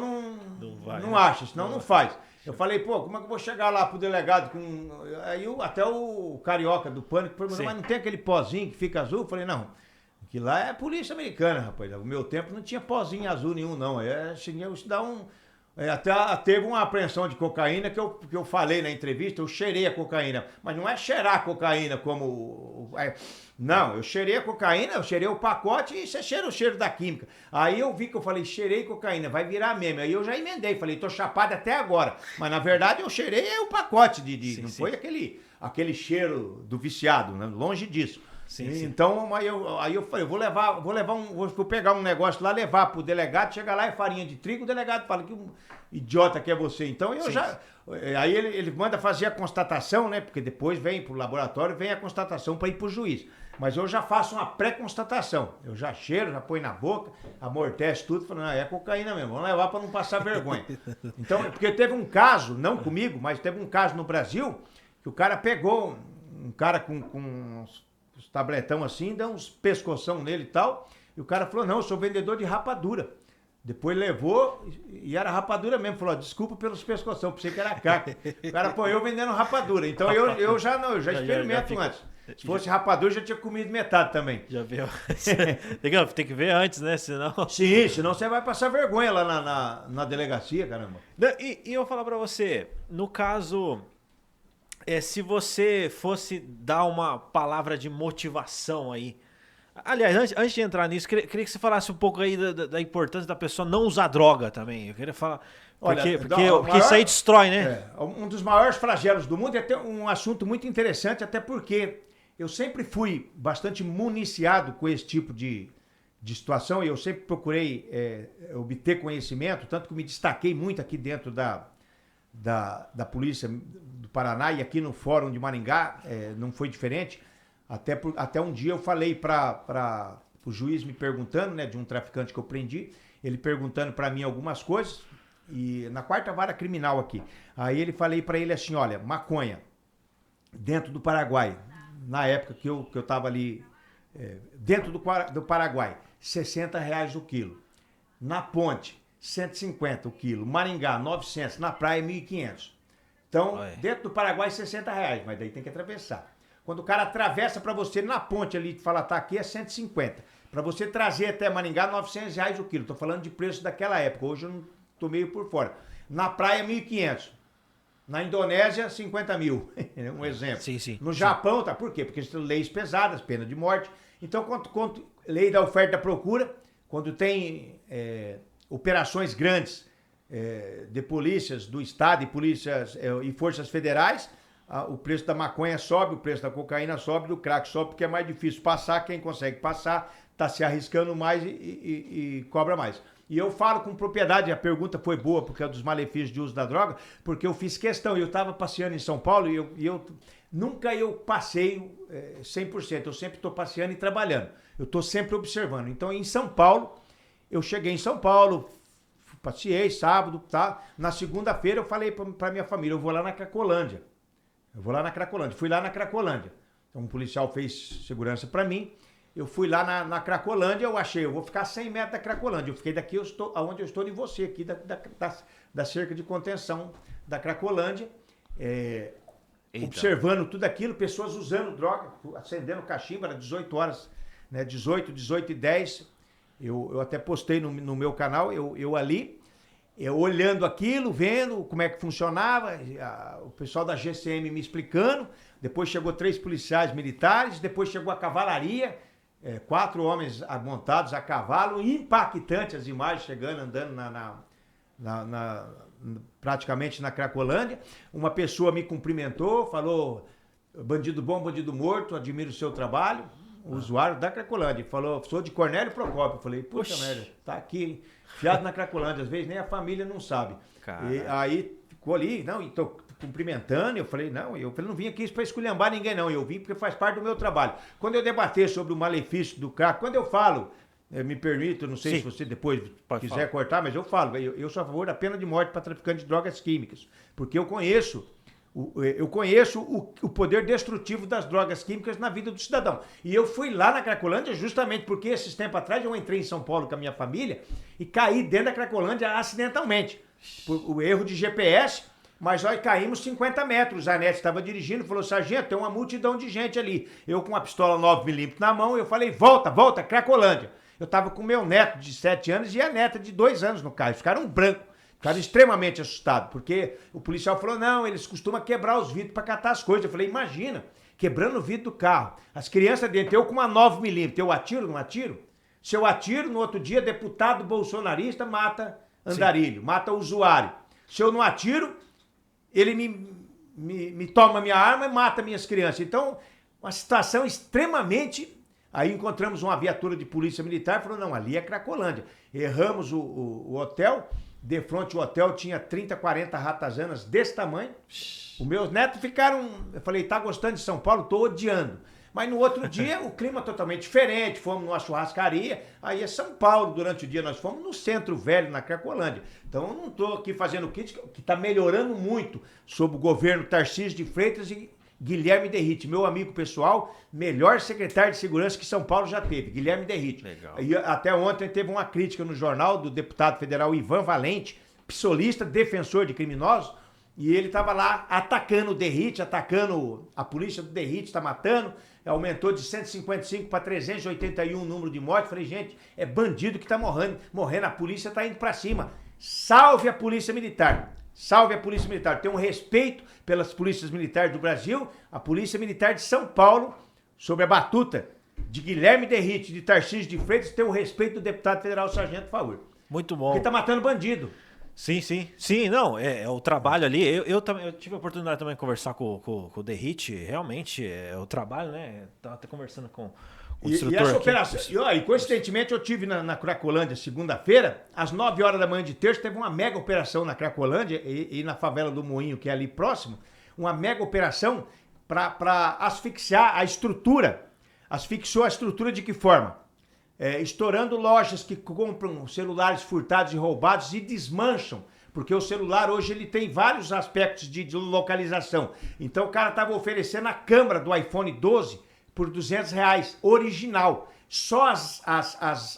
não acha, senão não faz. Eu falei, pô, como é que eu vou chegar lá pro delegado com... Aí até o carioca do Pânico perguntou, mas não tem aquele pozinho que fica azul? Eu falei, não, que lá é a polícia americana, rapaz. No meu tempo não tinha pozinho azul nenhum, não. Isso dá um... Até teve uma apreensão de cocaína que eu falei na entrevista, eu cheirei a cocaína. Mas não é cheirar a cocaína como... Não, eu cheirei a cocaína, eu cheirei o pacote e você cheira o cheiro da química. Aí eu vi que eu falei, cheirei cocaína, vai virar meme. Aí eu já emendei, falei, tô chapado até agora. Mas na verdade eu cheirei o pacote não foi aquele cheiro do viciado, né? Longe disso. Então, aí eu falei, vou pegar um negócio lá, levar pro delegado, chega lá, é farinha de trigo, o delegado fala que idiota que é você. Então aí ele manda fazer a constatação, né? Porque depois vem pro laboratório, vem a constatação para ir pro juiz. Mas eu já faço uma pré-constatação. Eu já cheiro, já põe na boca, amortece tudo, falando, é cocaína mesmo, vamos levar para não passar vergonha. Então, porque teve um caso, não comigo, mas teve um caso no Brasil, que o cara pegou um cara com uns tabletão assim, deu uns pescoção nele e tal, e o cara falou, não, eu sou vendedor de rapadura. Depois levou e era rapadura mesmo. Falou, desculpa pelos pescoção, pensei que era caca. O cara apoiou vendendo rapadura. Então eu já experimento antes. Se fosse rapadura, eu já tinha comido metade também. Já viu? Tem que ver antes, né? Senão... Sim, senão você vai passar vergonha lá na delegacia, caramba. E eu vou falar pra você, no caso, se você fosse dar uma palavra de motivação aí. Aliás, antes de entrar nisso, queria que você falasse um pouco aí da importância da pessoa não usar droga também. Eu queria falar... Porque isso aí destrói, né? Um dos maiores flagelos do mundo é ter um assunto muito interessante, até porque eu sempre fui bastante municiado com esse tipo de situação e eu sempre procurei obter conhecimento, tanto que me destaquei muito aqui dentro da Polícia do Paraná e aqui no Fórum de Maringá, não foi diferente. Até um dia eu falei para o juiz me perguntando, né, de um traficante que eu prendi, ele perguntando para mim algumas coisas, e na 4ª Vara Criminal aqui. Aí falei para ele assim, olha, maconha, dentro do Paraguai, na época que eu tava ali, dentro do Paraguai, R$60 o quilo. Na ponte, 150 o quilo. Maringá, 900. Na praia, 1.500. Então, dentro do Paraguai, R$60, mas daí tem que atravessar. Quando o cara atravessa para você na ponte ali, fala, tá aqui, é 150. Para você trazer até Maringá, R$900 o quilo. Tô falando de preço daquela época, hoje eu não tô meio por fora. Na praia, 1.500. Na Indonésia, 50 mil. Um exemplo. Sim. No Japão, tá? Por quê? Porque tem leis pesadas, pena de morte. Então, quanto lei da oferta e da procura, quando tem operações grandes, de polícias do Estado e polícias e forças federais, o preço da maconha sobe, o preço da cocaína sobe, do crack sobe, porque é mais difícil passar. Quem consegue passar está se arriscando mais e cobra mais. E eu falo com propriedade, a pergunta foi boa, porque é dos malefícios de uso da droga, porque eu fiz questão, eu estava passeando em São Paulo e eu nunca eu passeio 100%, eu sempre estou passeando e trabalhando, eu estou sempre observando. Então, em São Paulo, eu cheguei em São Paulo, passeei sábado, tá? Na segunda-feira eu falei para minha família, eu vou lá na Cracolândia. Fui lá na Cracolândia. Então, um policial fez segurança para mim. Eu fui lá na Cracolândia, eu vou ficar 100 metros da Cracolândia. Eu fiquei daqui, aonde eu estou em você, aqui da cerca de contenção da Cracolândia, observando tudo aquilo, pessoas usando droga, acendendo cachimbo, era 18 horas, né, 18h10. Eu até postei no meu canal, eu ali, olhando aquilo, vendo como é que funcionava, o pessoal da GCM me explicando, depois chegou 3 policiais militares, depois chegou a cavalaria, 4 homens montados a cavalo, impactante as imagens chegando, andando praticamente na Cracolândia. Uma pessoa me cumprimentou, falou, bandido bom, bandido morto, admiro o seu trabalho. O usuário da Cracolândia falou, sou de Cornélio Procópio. Eu falei, puxa merda, tá aqui, fiado na Cracolândia, às vezes nem a família não sabe. E aí ficou ali, não, e tô cumprimentando, eu falei, não vim aqui para esculhambar ninguém não, eu vim porque faz parte do meu trabalho. Quando eu debater sobre o malefício do crack, quando eu falo, me permito, não sei se você depois quiser cortar, mas eu falo, eu sou a favor da pena de morte para traficante de drogas químicas, porque eu conheço o poder destrutivo das drogas químicas na vida do cidadão. E eu fui lá na Cracolândia justamente porque esses tempos atrás eu entrei em São Paulo com a minha família e caí dentro da Cracolândia acidentalmente. Por o erro de GPS, mas nós caímos 50 metros. A Anete estava dirigindo e falou, sargento, tem uma multidão de gente ali. Eu com a pistola 9mm na mão, eu falei, volta, Cracolândia. Eu estava com meu neto de 7 anos e a neta de 2 anos no carro. Ficaram brancos. Ficaram extremamente assustados, porque o policial falou, não, eles costumam quebrar os vidros para catar as coisas. Eu falei, imagina, quebrando o vidro do carro. As crianças dentro, eu com uma 9mm, eu atiro, não atiro? Se eu atiro, no outro dia, deputado bolsonarista mata andarilho, mata usuário. Se eu não atiro, ele me toma minha arma e mata minhas crianças. Então, uma situação extremamente... Aí encontramos uma viatura de polícia militar e falou, não, ali é Cracolândia. Erramos o hotel... De frente o hotel tinha 30, 40 ratazanas desse tamanho. Os meus netos ficaram... Eu falei, tá gostando de São Paulo? Tô odiando. Mas no outro dia o clima totalmente diferente. Fomos numa churrascaria. Aí é São Paulo. Durante o dia nós fomos no Centro Velho, na Cracolândia. Então eu não tô aqui fazendo crítica, que tá melhorando muito sob o governo Tarcísio de Freitas e Guilherme Derrite, meu amigo pessoal, melhor secretário de segurança que São Paulo já teve, Guilherme Derrite. Legal. E até ontem teve uma crítica no jornal do deputado federal Ivan Valente, psolista, defensor de criminosos, e ele estava lá atacando o Derrite, atacando a polícia do Derrite, está matando, aumentou de 155 para 381 o número de mortes. Falei, gente, é bandido que está morrendo, a polícia está indo para cima. Salve a polícia militar. Salve a Polícia Militar. Tenho um respeito pelas polícias militares do Brasil. A Polícia Militar de São Paulo, sob a batuta de Guilherme Derrite, de Tarcísio de Freitas, tem o respeito do deputado federal Sargento Faur. Muito bom. Porque tá matando bandido. Sim, não, é o trabalho ali. Eu tive a oportunidade também de conversar com o Derrite, realmente, é o trabalho, né? Tava até conversando com o instrutor. E essa operação, e coincidentemente eu tive na Cracolândia segunda-feira, às 9 horas da manhã de terça, teve uma mega operação na Cracolândia e na favela do Moinho, que é ali próximo, uma mega operação para asfixiar a estrutura. Asfixiou a estrutura de que forma? Estourando lojas que compram celulares furtados e roubados e desmancham, porque o celular hoje ele tem vários aspectos de localização. Então o cara estava oferecendo a câmera do iPhone 12 por R$200, original. Só as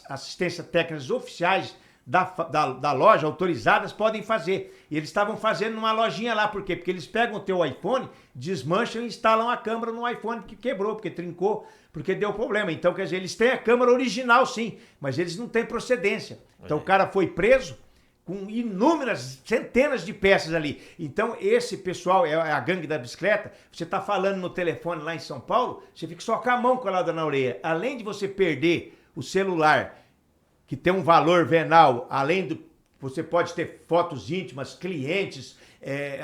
assistências técnicas oficiais da loja, autorizadas, podem fazer. E eles estavam fazendo numa lojinha lá, por quê? Porque eles pegam o teu iPhone, desmancham e instalam a câmera no iPhone que quebrou, porque trincou, porque deu problema. Então, quer dizer, eles têm a câmera original sim, mas eles não têm procedência. Então o cara foi preso com inúmeras, centenas de peças ali. Então esse pessoal, é a gangue da bicicleta, você tá falando no telefone lá em São Paulo, você fica só com a mão colada na orelha. Além de você perder o celular, que tem um valor venal, além do você pode ter fotos íntimas, clientes,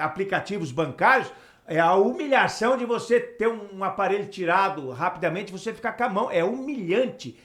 aplicativos bancários. É a humilhação de você ter um aparelho tirado rapidamente, você ficar com a mão. É humilhante.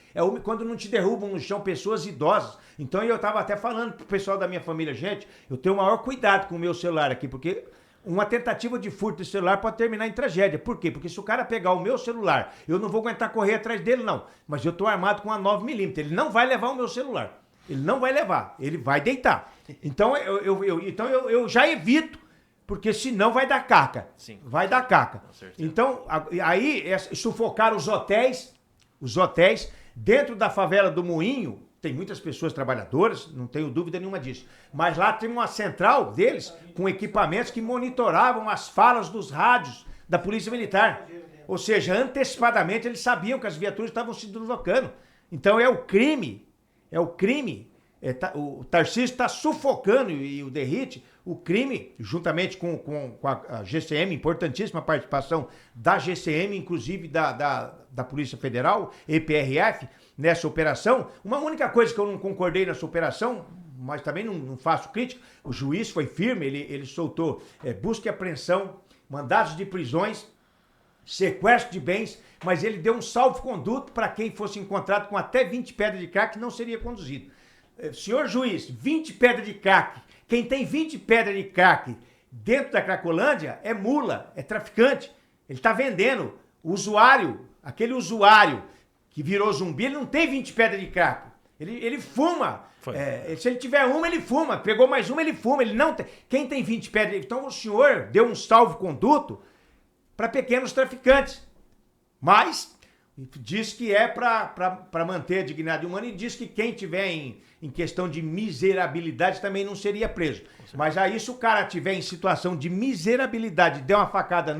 Quando não te derrubam no chão pessoas idosas. Então eu estava até falando pro pessoal da minha família, gente, eu tenho o maior cuidado com o meu celular aqui, porque uma tentativa de furto de celular pode terminar em tragédia. Por quê? Porque se o cara pegar o meu celular, eu não vou aguentar correr atrás dele, não. Mas eu estou armado com uma 9mm. Ele não vai levar o meu celular. Ele não vai levar. Ele vai deitar. Então eu já evito. Porque senão vai dar caca. Sim. Vai dar caca. Então, aí sufocaram os hotéis dentro da favela do Moinho. Tem muitas pessoas trabalhadoras, não tenho dúvida nenhuma disso. Mas lá tem uma central deles com equipamentos que monitoravam as falas dos rádios da Polícia Militar. Ou seja, antecipadamente eles sabiam que as viaturas estavam se deslocando. Então é o crime. O Tarcísio está sufocando e o Derrite, o crime, juntamente com a GCM, importantíssima participação da GCM, inclusive da Polícia Federal, EPRF, nessa operação. Uma única coisa que eu não concordei nessa operação, mas também não faço crítica, o juiz foi firme, ele soltou busca e apreensão, mandados de prisões, sequestro de bens, mas ele deu um salvo-conduto para quem fosse encontrado com até 20 pedras de crack não seria conduzido. Senhor juiz, 20 pedras de crack. Quem tem 20 pedras de crack dentro da Cracolândia é mula, é traficante. Ele está vendendo. O usuário, aquele usuário que virou zumbi, ele não tem 20 pedras de crack. Ele fuma. Se ele tiver uma, ele fuma. Pegou mais uma, ele fuma. Ele não tem. Quem tem 20 pedras... Então o senhor deu um salvo-conduto para pequenos traficantes. Mas diz que é para manter a dignidade humana e diz que quem tiver em questão de miserabilidade também não seria preso. Mas aí se o cara tiver em situação de miserabilidade e der uma facada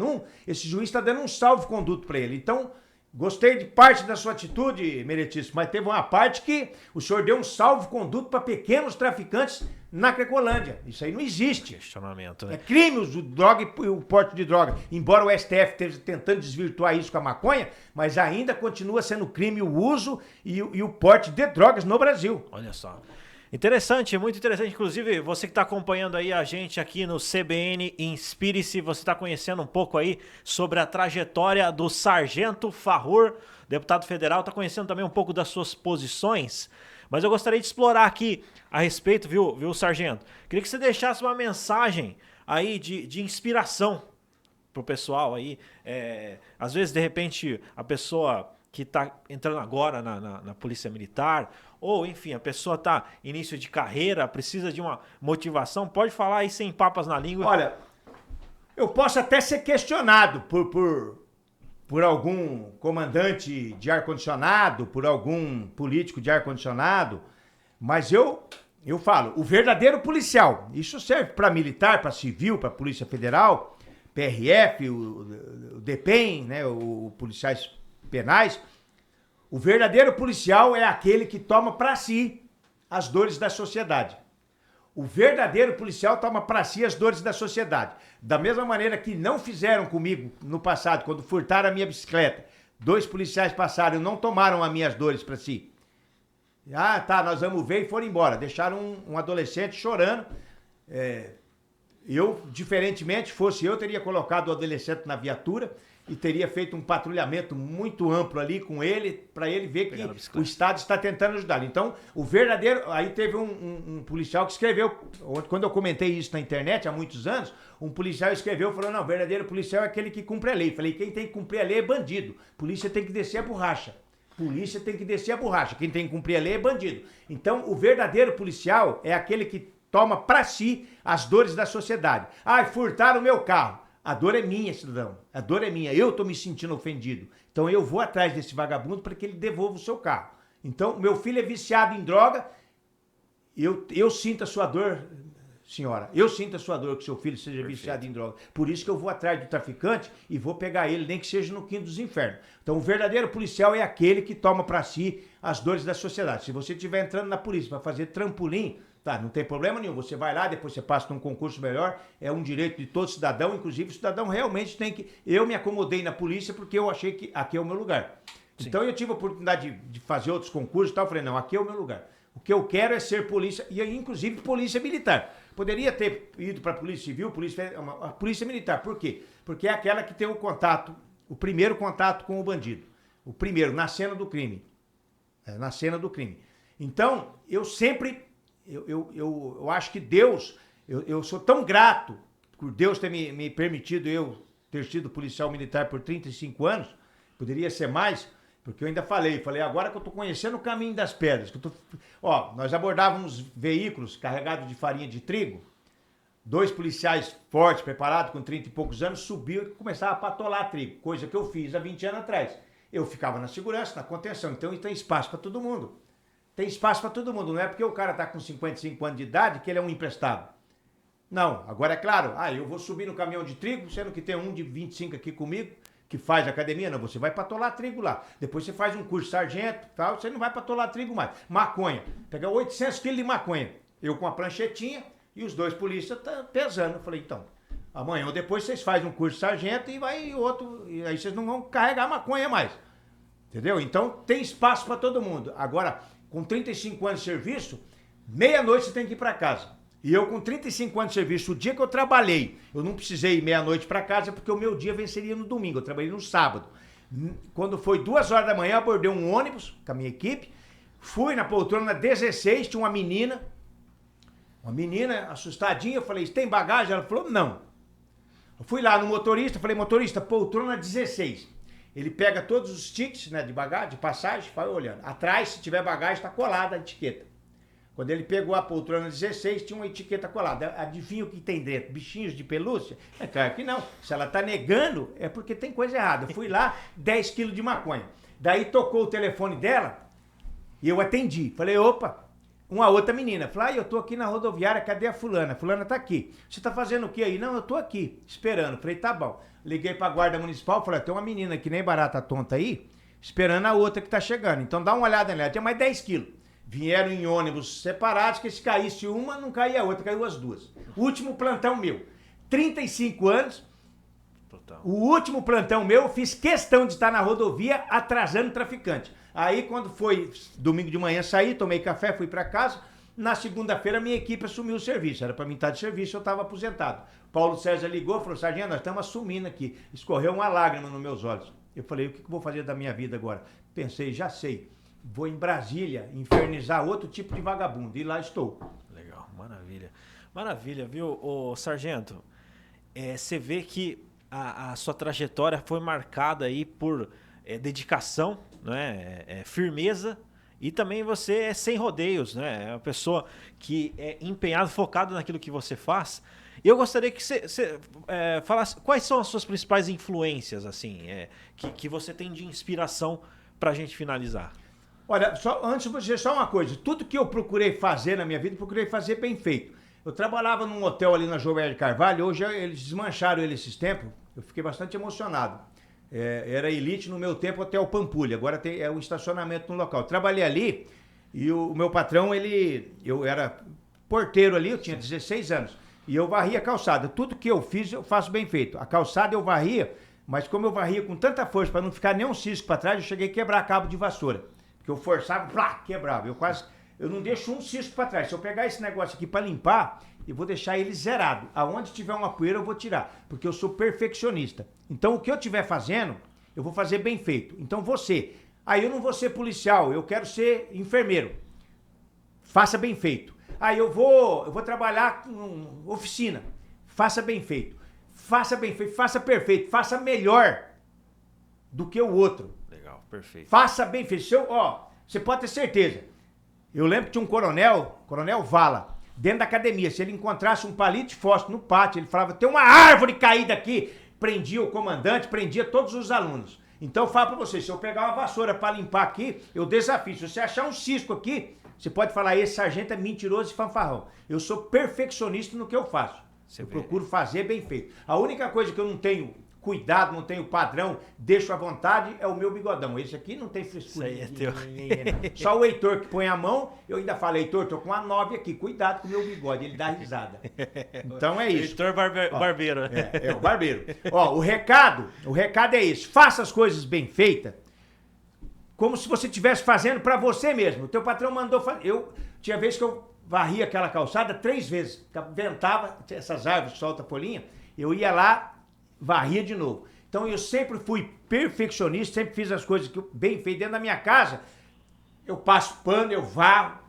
esse juiz está dando um salvo-conduto para ele. Então, gostei de parte da sua atitude, Meretíssimo, mas teve uma parte que o senhor deu um salvo-conduto para pequenos traficantes na Cracolândia. Isso aí não existe. Questionamento, né? É crime o droga e o porte de droga. Embora o STF esteja tentando desvirtuar isso com a maconha, mas ainda continua sendo crime o uso e o porte de drogas no Brasil. Olha só. Interessante, muito interessante. Inclusive, você que está acompanhando aí a gente aqui no CBN Inspire-se, você está conhecendo um pouco aí sobre a trajetória do Sargento Farrur, deputado federal, está conhecendo também um pouco das suas posições. Mas eu gostaria de explorar aqui a respeito, viu, Sargento? Queria que você deixasse uma mensagem aí de inspiração pro pessoal aí. Às vezes, de repente, a pessoa que está entrando agora na Polícia Militar, ou enfim, a pessoa está início de carreira, precisa de uma motivação, pode falar aí sem papas na língua. Olha, eu posso até ser questionado por algum comandante de ar-condicionado, por algum político de ar-condicionado, mas eu falo, o verdadeiro policial, isso serve para militar, para civil, para Polícia Federal, PRF, o DPEM, né, os policiais penais. O verdadeiro policial é aquele que toma para si as dores da sociedade. O verdadeiro policial toma para si as dores da sociedade. Da mesma maneira que não fizeram comigo no passado, quando furtaram a minha bicicleta. 2 policiais passaram e não tomaram as minhas dores para si. Ah, tá, nós vamos ver e foram embora. Deixaram um adolescente chorando. Eu, diferentemente, fosse eu, teria colocado o adolescente na viatura e teria feito um patrulhamento muito amplo ali com ele, para ele ver que o Estado está tentando ajudá-lo. Então, o verdadeiro... Aí teve um policial que escreveu, quando eu comentei isso na internet há muitos anos, um policial escreveu, falou, não, o verdadeiro policial é aquele que cumpre a lei. Falei, quem tem que cumprir a lei é bandido. Polícia tem que descer a borracha. Polícia tem que descer a borracha. Quem tem que cumprir a lei é bandido. Então, o verdadeiro policial é aquele que toma para si as dores da sociedade. Ah, furtaram o meu carro. A dor é minha, cidadão. A dor é minha. Eu tô me sentindo ofendido. Então eu vou atrás desse vagabundo para que ele devolva o seu carro. Então, meu filho é viciado em droga. Eu sinto a sua dor, senhora. Eu sinto a sua dor que seu filho seja viciado em droga. Por isso que eu vou atrás do traficante e vou pegar ele, nem que seja no quinto dos infernos. Então, o verdadeiro policial é aquele que toma para si as dores da sociedade. Se você estiver entrando na polícia para fazer trampolim, tá, não tem problema nenhum, você vai lá, depois você passa num concurso melhor, é um direito de todo cidadão, inclusive o cidadão realmente tem que... Eu me acomodei na polícia porque eu achei que aqui é o meu lugar. Sim. Então eu tive a oportunidade de fazer outros concursos e tal, eu falei, não, aqui é o meu lugar. O que eu quero é ser polícia, e inclusive polícia militar. Poderia ter ido para a Polícia Civil, a Polícia Militar. Por quê? Porque é aquela que tem o contato, o primeiro contato com o bandido. O primeiro, na cena do crime. Na cena do crime. Então, eu sempre, eu acho que Deus, eu sou tão grato por Deus ter me permitido eu ter sido policial militar por 35 anos, poderia ser mais, porque eu ainda falei agora que eu tô conhecendo o caminho das pedras. Nós abordávamos veículos carregados de farinha de trigo, 2 policiais fortes, preparados, com 30 e poucos anos, subiam e começavam a patolar trigo, coisa que eu fiz há 20 anos atrás. Eu ficava na segurança, na contenção, então tem espaço para todo mundo. Tem espaço para todo mundo, não é porque o cara tá com 55 anos de idade que ele é um emprestado. Não, agora é claro, eu vou subir no caminhão de trigo, sendo que tem um de 25 aqui comigo, que faz academia, não, você vai patolar trigo lá. Depois você faz um curso de sargento, tal, você não vai patolar trigo mais. Maconha, pegar 800 quilos de maconha. Eu com a pranchetinha e os 2 polícias tá pesando. Eu falei, então, amanhã ou depois vocês fazem um curso de sargento e vai outro, e aí vocês não vão carregar maconha mais. Entendeu? Então tem espaço para todo mundo. Agora, com 35 anos de serviço, meia-noite você tem que ir para casa. E eu com 35 anos de serviço, o dia que eu trabalhei, eu não precisei ir meia-noite para casa porque o meu dia venceria no domingo, eu trabalhei no sábado. Quando foi 2 horas da manhã, abordei um ônibus com a minha equipe, fui na poltrona 16, tinha uma menina assustadinha, eu falei, tem bagagem? Ela falou, não. Eu fui lá no motorista, falei, motorista, poltrona 16. Ele pega todos os tickets, né, de bagagem, de passagem, vai olhando. Atrás, se tiver bagagem, está colada a etiqueta. Quando ele pegou a poltrona 16, tinha uma etiqueta colada. Adivinha o que tem dentro? Bichinhos de pelúcia? É claro que não. Se ela tá negando, é porque tem coisa errada. Eu fui lá, 10 quilos de maconha. Daí tocou o telefone dela e eu atendi. Falei, opa, uma outra menina. Falei, eu tô aqui na rodoviária, cadê a fulana? A fulana tá aqui. Você tá fazendo o quê aí? Não, eu tô aqui, esperando. Falei, tá bom. Liguei pra guarda municipal, falei, tem uma menina que nem barata tonta aí, esperando a outra que tá chegando. Então dá uma olhada nela, tinha mais 10 quilos. Vieram em ônibus separados, que se caísse uma, não caía a outra, caiu as 2. Último plantão meu. 35 anos. Total. O último plantão meu, eu fiz questão de estar na rodovia atrasando o traficante. Aí, quando foi domingo de manhã, saí, tomei café, fui para casa. Na segunda-feira, minha equipe assumiu o serviço. Era para mim estar de serviço, eu estava aposentado. Paulo César ligou, falou, sargento, nós estamos assumindo aqui. Escorreu uma lágrima nos meus olhos. Eu falei, o que eu vou fazer da minha vida agora? Pensei, já sei. Vou em Brasília infernizar outro tipo de vagabundo. E lá estou. Legal, maravilha. Maravilha, viu, ô, sargento? Você vê que a sua trajetória foi marcada aí por dedicação, né? Firmeza, e também você é sem rodeios, né? É uma pessoa que é empenhada, focada naquilo que você faz. E eu gostaria que você falasse quais são as suas principais influências, assim, que você tem de inspiração pra gente finalizar. Olha, antes de você, só uma coisa. Tudo que eu procurei fazer na minha vida, procurei fazer bem feito. Eu trabalhava num hotel ali na João de Carvalho, hoje eles desmancharam ele esses tempos, eu fiquei bastante emocionado. Era Elite no meu tempo, Hotel Pampulha, agora é um estacionamento no local. Trabalhei ali e o meu patrão, eu era porteiro ali, eu tinha 16 anos, e eu varria a calçada. Tudo que eu fiz, eu faço bem feito. A calçada eu varria, mas como eu varria com tanta força para não ficar nem um cisco para trás, eu cheguei a quebrar cabo de vassoura. Que eu forçava, plá, quebrava. Eu não deixo um cisco para trás. Se eu pegar esse negócio aqui para limpar, eu vou deixar ele zerado. Aonde tiver uma poeira, eu vou tirar. Porque eu sou perfeccionista. Então, o que eu estiver fazendo, eu vou fazer bem feito. Então, eu não vou ser policial, eu quero ser enfermeiro. Faça bem feito. Eu vou trabalhar com oficina. Faça bem feito. Faça bem feito, faça perfeito, faça melhor do que o outro. Perfeito. Faça bem feito. Você pode ter certeza. Eu lembro que tinha um coronel Vala, dentro da academia. Se ele encontrasse um palito de fósforo no pátio, ele falava, tem uma árvore caída aqui. Prendia o comandante, prendia todos os alunos. Então eu falo pra você, se eu pegar uma vassoura pra limpar aqui, eu desafio. Se você achar um cisco aqui, você pode falar, esse sargento é mentiroso e fanfarrão. Eu sou perfeccionista no que eu faço. Eu procuro fazer bem feito. A única coisa que eu não tenho cuidado, não tenho padrão, deixo à vontade, é o meu bigodão. Esse aqui não tem frescura. Isso aí é teu. Só o Heitor que põe a mão, eu ainda falei, Heitor, tô com uma 9 aqui, cuidado com o meu bigode, ele dá risada. Então é isso. Heitor Barbeiro. É o barbeiro. O recado é esse, faça as coisas bem feitas, como se você estivesse fazendo para você mesmo. O teu patrão mandou fazer. Tinha vez que eu varria aquela calçada 3 vezes. Ventava, essas árvores que soltam folhinha, eu ia lá, varria de novo. Então eu sempre fui perfeccionista, sempre fiz as coisas bem feitas dentro da minha casa. Eu passo pano, eu varro.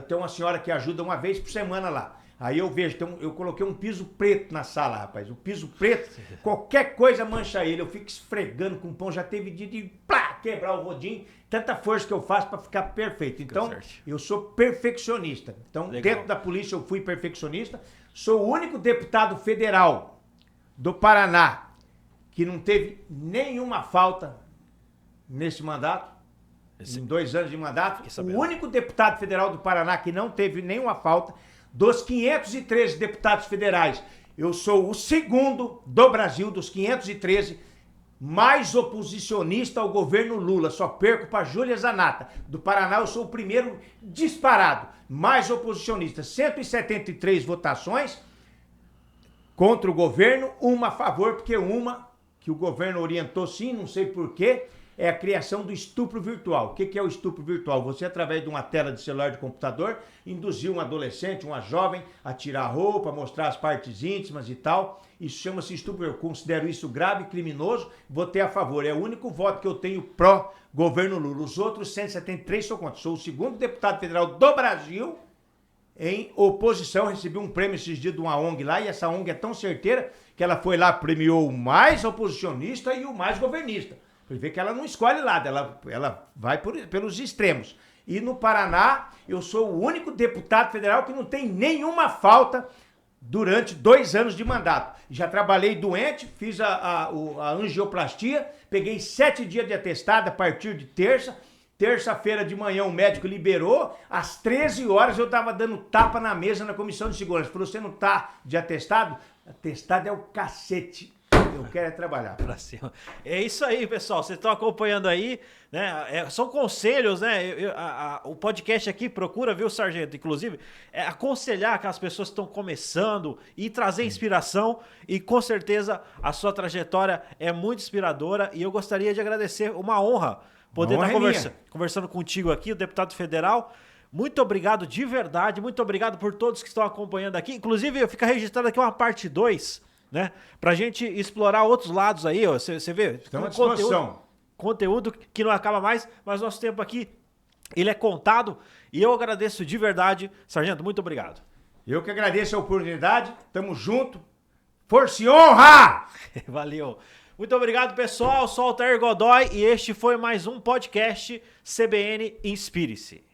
Tem uma senhora que ajuda uma vez por semana lá. Aí eu vejo, eu coloquei um piso preto na sala, rapaz. O piso preto, qualquer coisa mancha ele. Eu fico esfregando com pão, já teve dia de quebrar o rodinho. Tanta força que eu faço para ficar perfeito. Então, eu sou perfeccionista. Então, dentro da polícia eu fui perfeccionista. Sou o único deputado federal do Paraná que não teve nenhuma falta nesse mandato. Em 2 anos de mandato. O único deputado federal do Paraná que não teve nenhuma falta. Dos 513 deputados federais, eu sou o segundo do Brasil, dos 513, mais oposicionista ao governo Lula. Só perco para Júlia Zanata. Do Paraná, eu sou o primeiro disparado, mais oposicionista. 173 votações contra o governo, uma a favor, porque uma que o governo orientou sim, não sei porquê, é a criação do estupro virtual. O que é o estupro virtual? Você, através de uma tela de celular de computador, induzir um adolescente, uma jovem, a tirar a roupa, mostrar as partes íntimas e tal. Isso chama-se estupro. Eu considero isso grave, criminoso, votei a favor. É o único voto que eu tenho pró-governo Lula. Os outros 173 sou contra. Sou o segundo deputado federal do Brasil em oposição. Recebi um prêmio esses dias de uma ONG lá, e essa ONG é tão certeira que ela foi lá, premiou o mais oposicionista e o mais governista. Você vê que ela não escolhe lado, ela vai pelos extremos. E no Paraná, eu sou o único deputado federal que não tem nenhuma falta durante 2 anos de mandato. Já trabalhei doente, fiz a angioplastia, peguei 7 dias de atestado a partir de terça. Terça-feira de manhã o médico liberou, às 13 horas eu estava dando tapa na mesa na comissão de segurança. Falou, você não tá de atestado? Atestado é o cacete. Eu quero trabalhar. Pra cima. É isso aí, pessoal. Vocês estão acompanhando aí, né? São conselhos, né? O podcast aqui procura, viu, Sargento? Inclusive, aconselhar aquelas pessoas que estão começando e trazer inspiração. E com certeza a sua trajetória é muito inspiradora. E eu gostaria de agradecer, uma honra poder estar conversando contigo aqui, o deputado federal. Muito obrigado de verdade. Muito obrigado por todos que estão acompanhando aqui. Inclusive, fica registrado aqui uma parte 2. Né? Pra gente explorar outros lados aí, você vê? Estamos à disposição. Conteúdo que não acaba mais, mas nosso tempo aqui, ele é contado, e eu agradeço de verdade. Sargento, muito obrigado. Eu que agradeço a oportunidade, tamo junto, força e honra! Valeu. Muito obrigado, pessoal, sou Altair Godoy, e este foi mais um podcast CBN Inspire-se.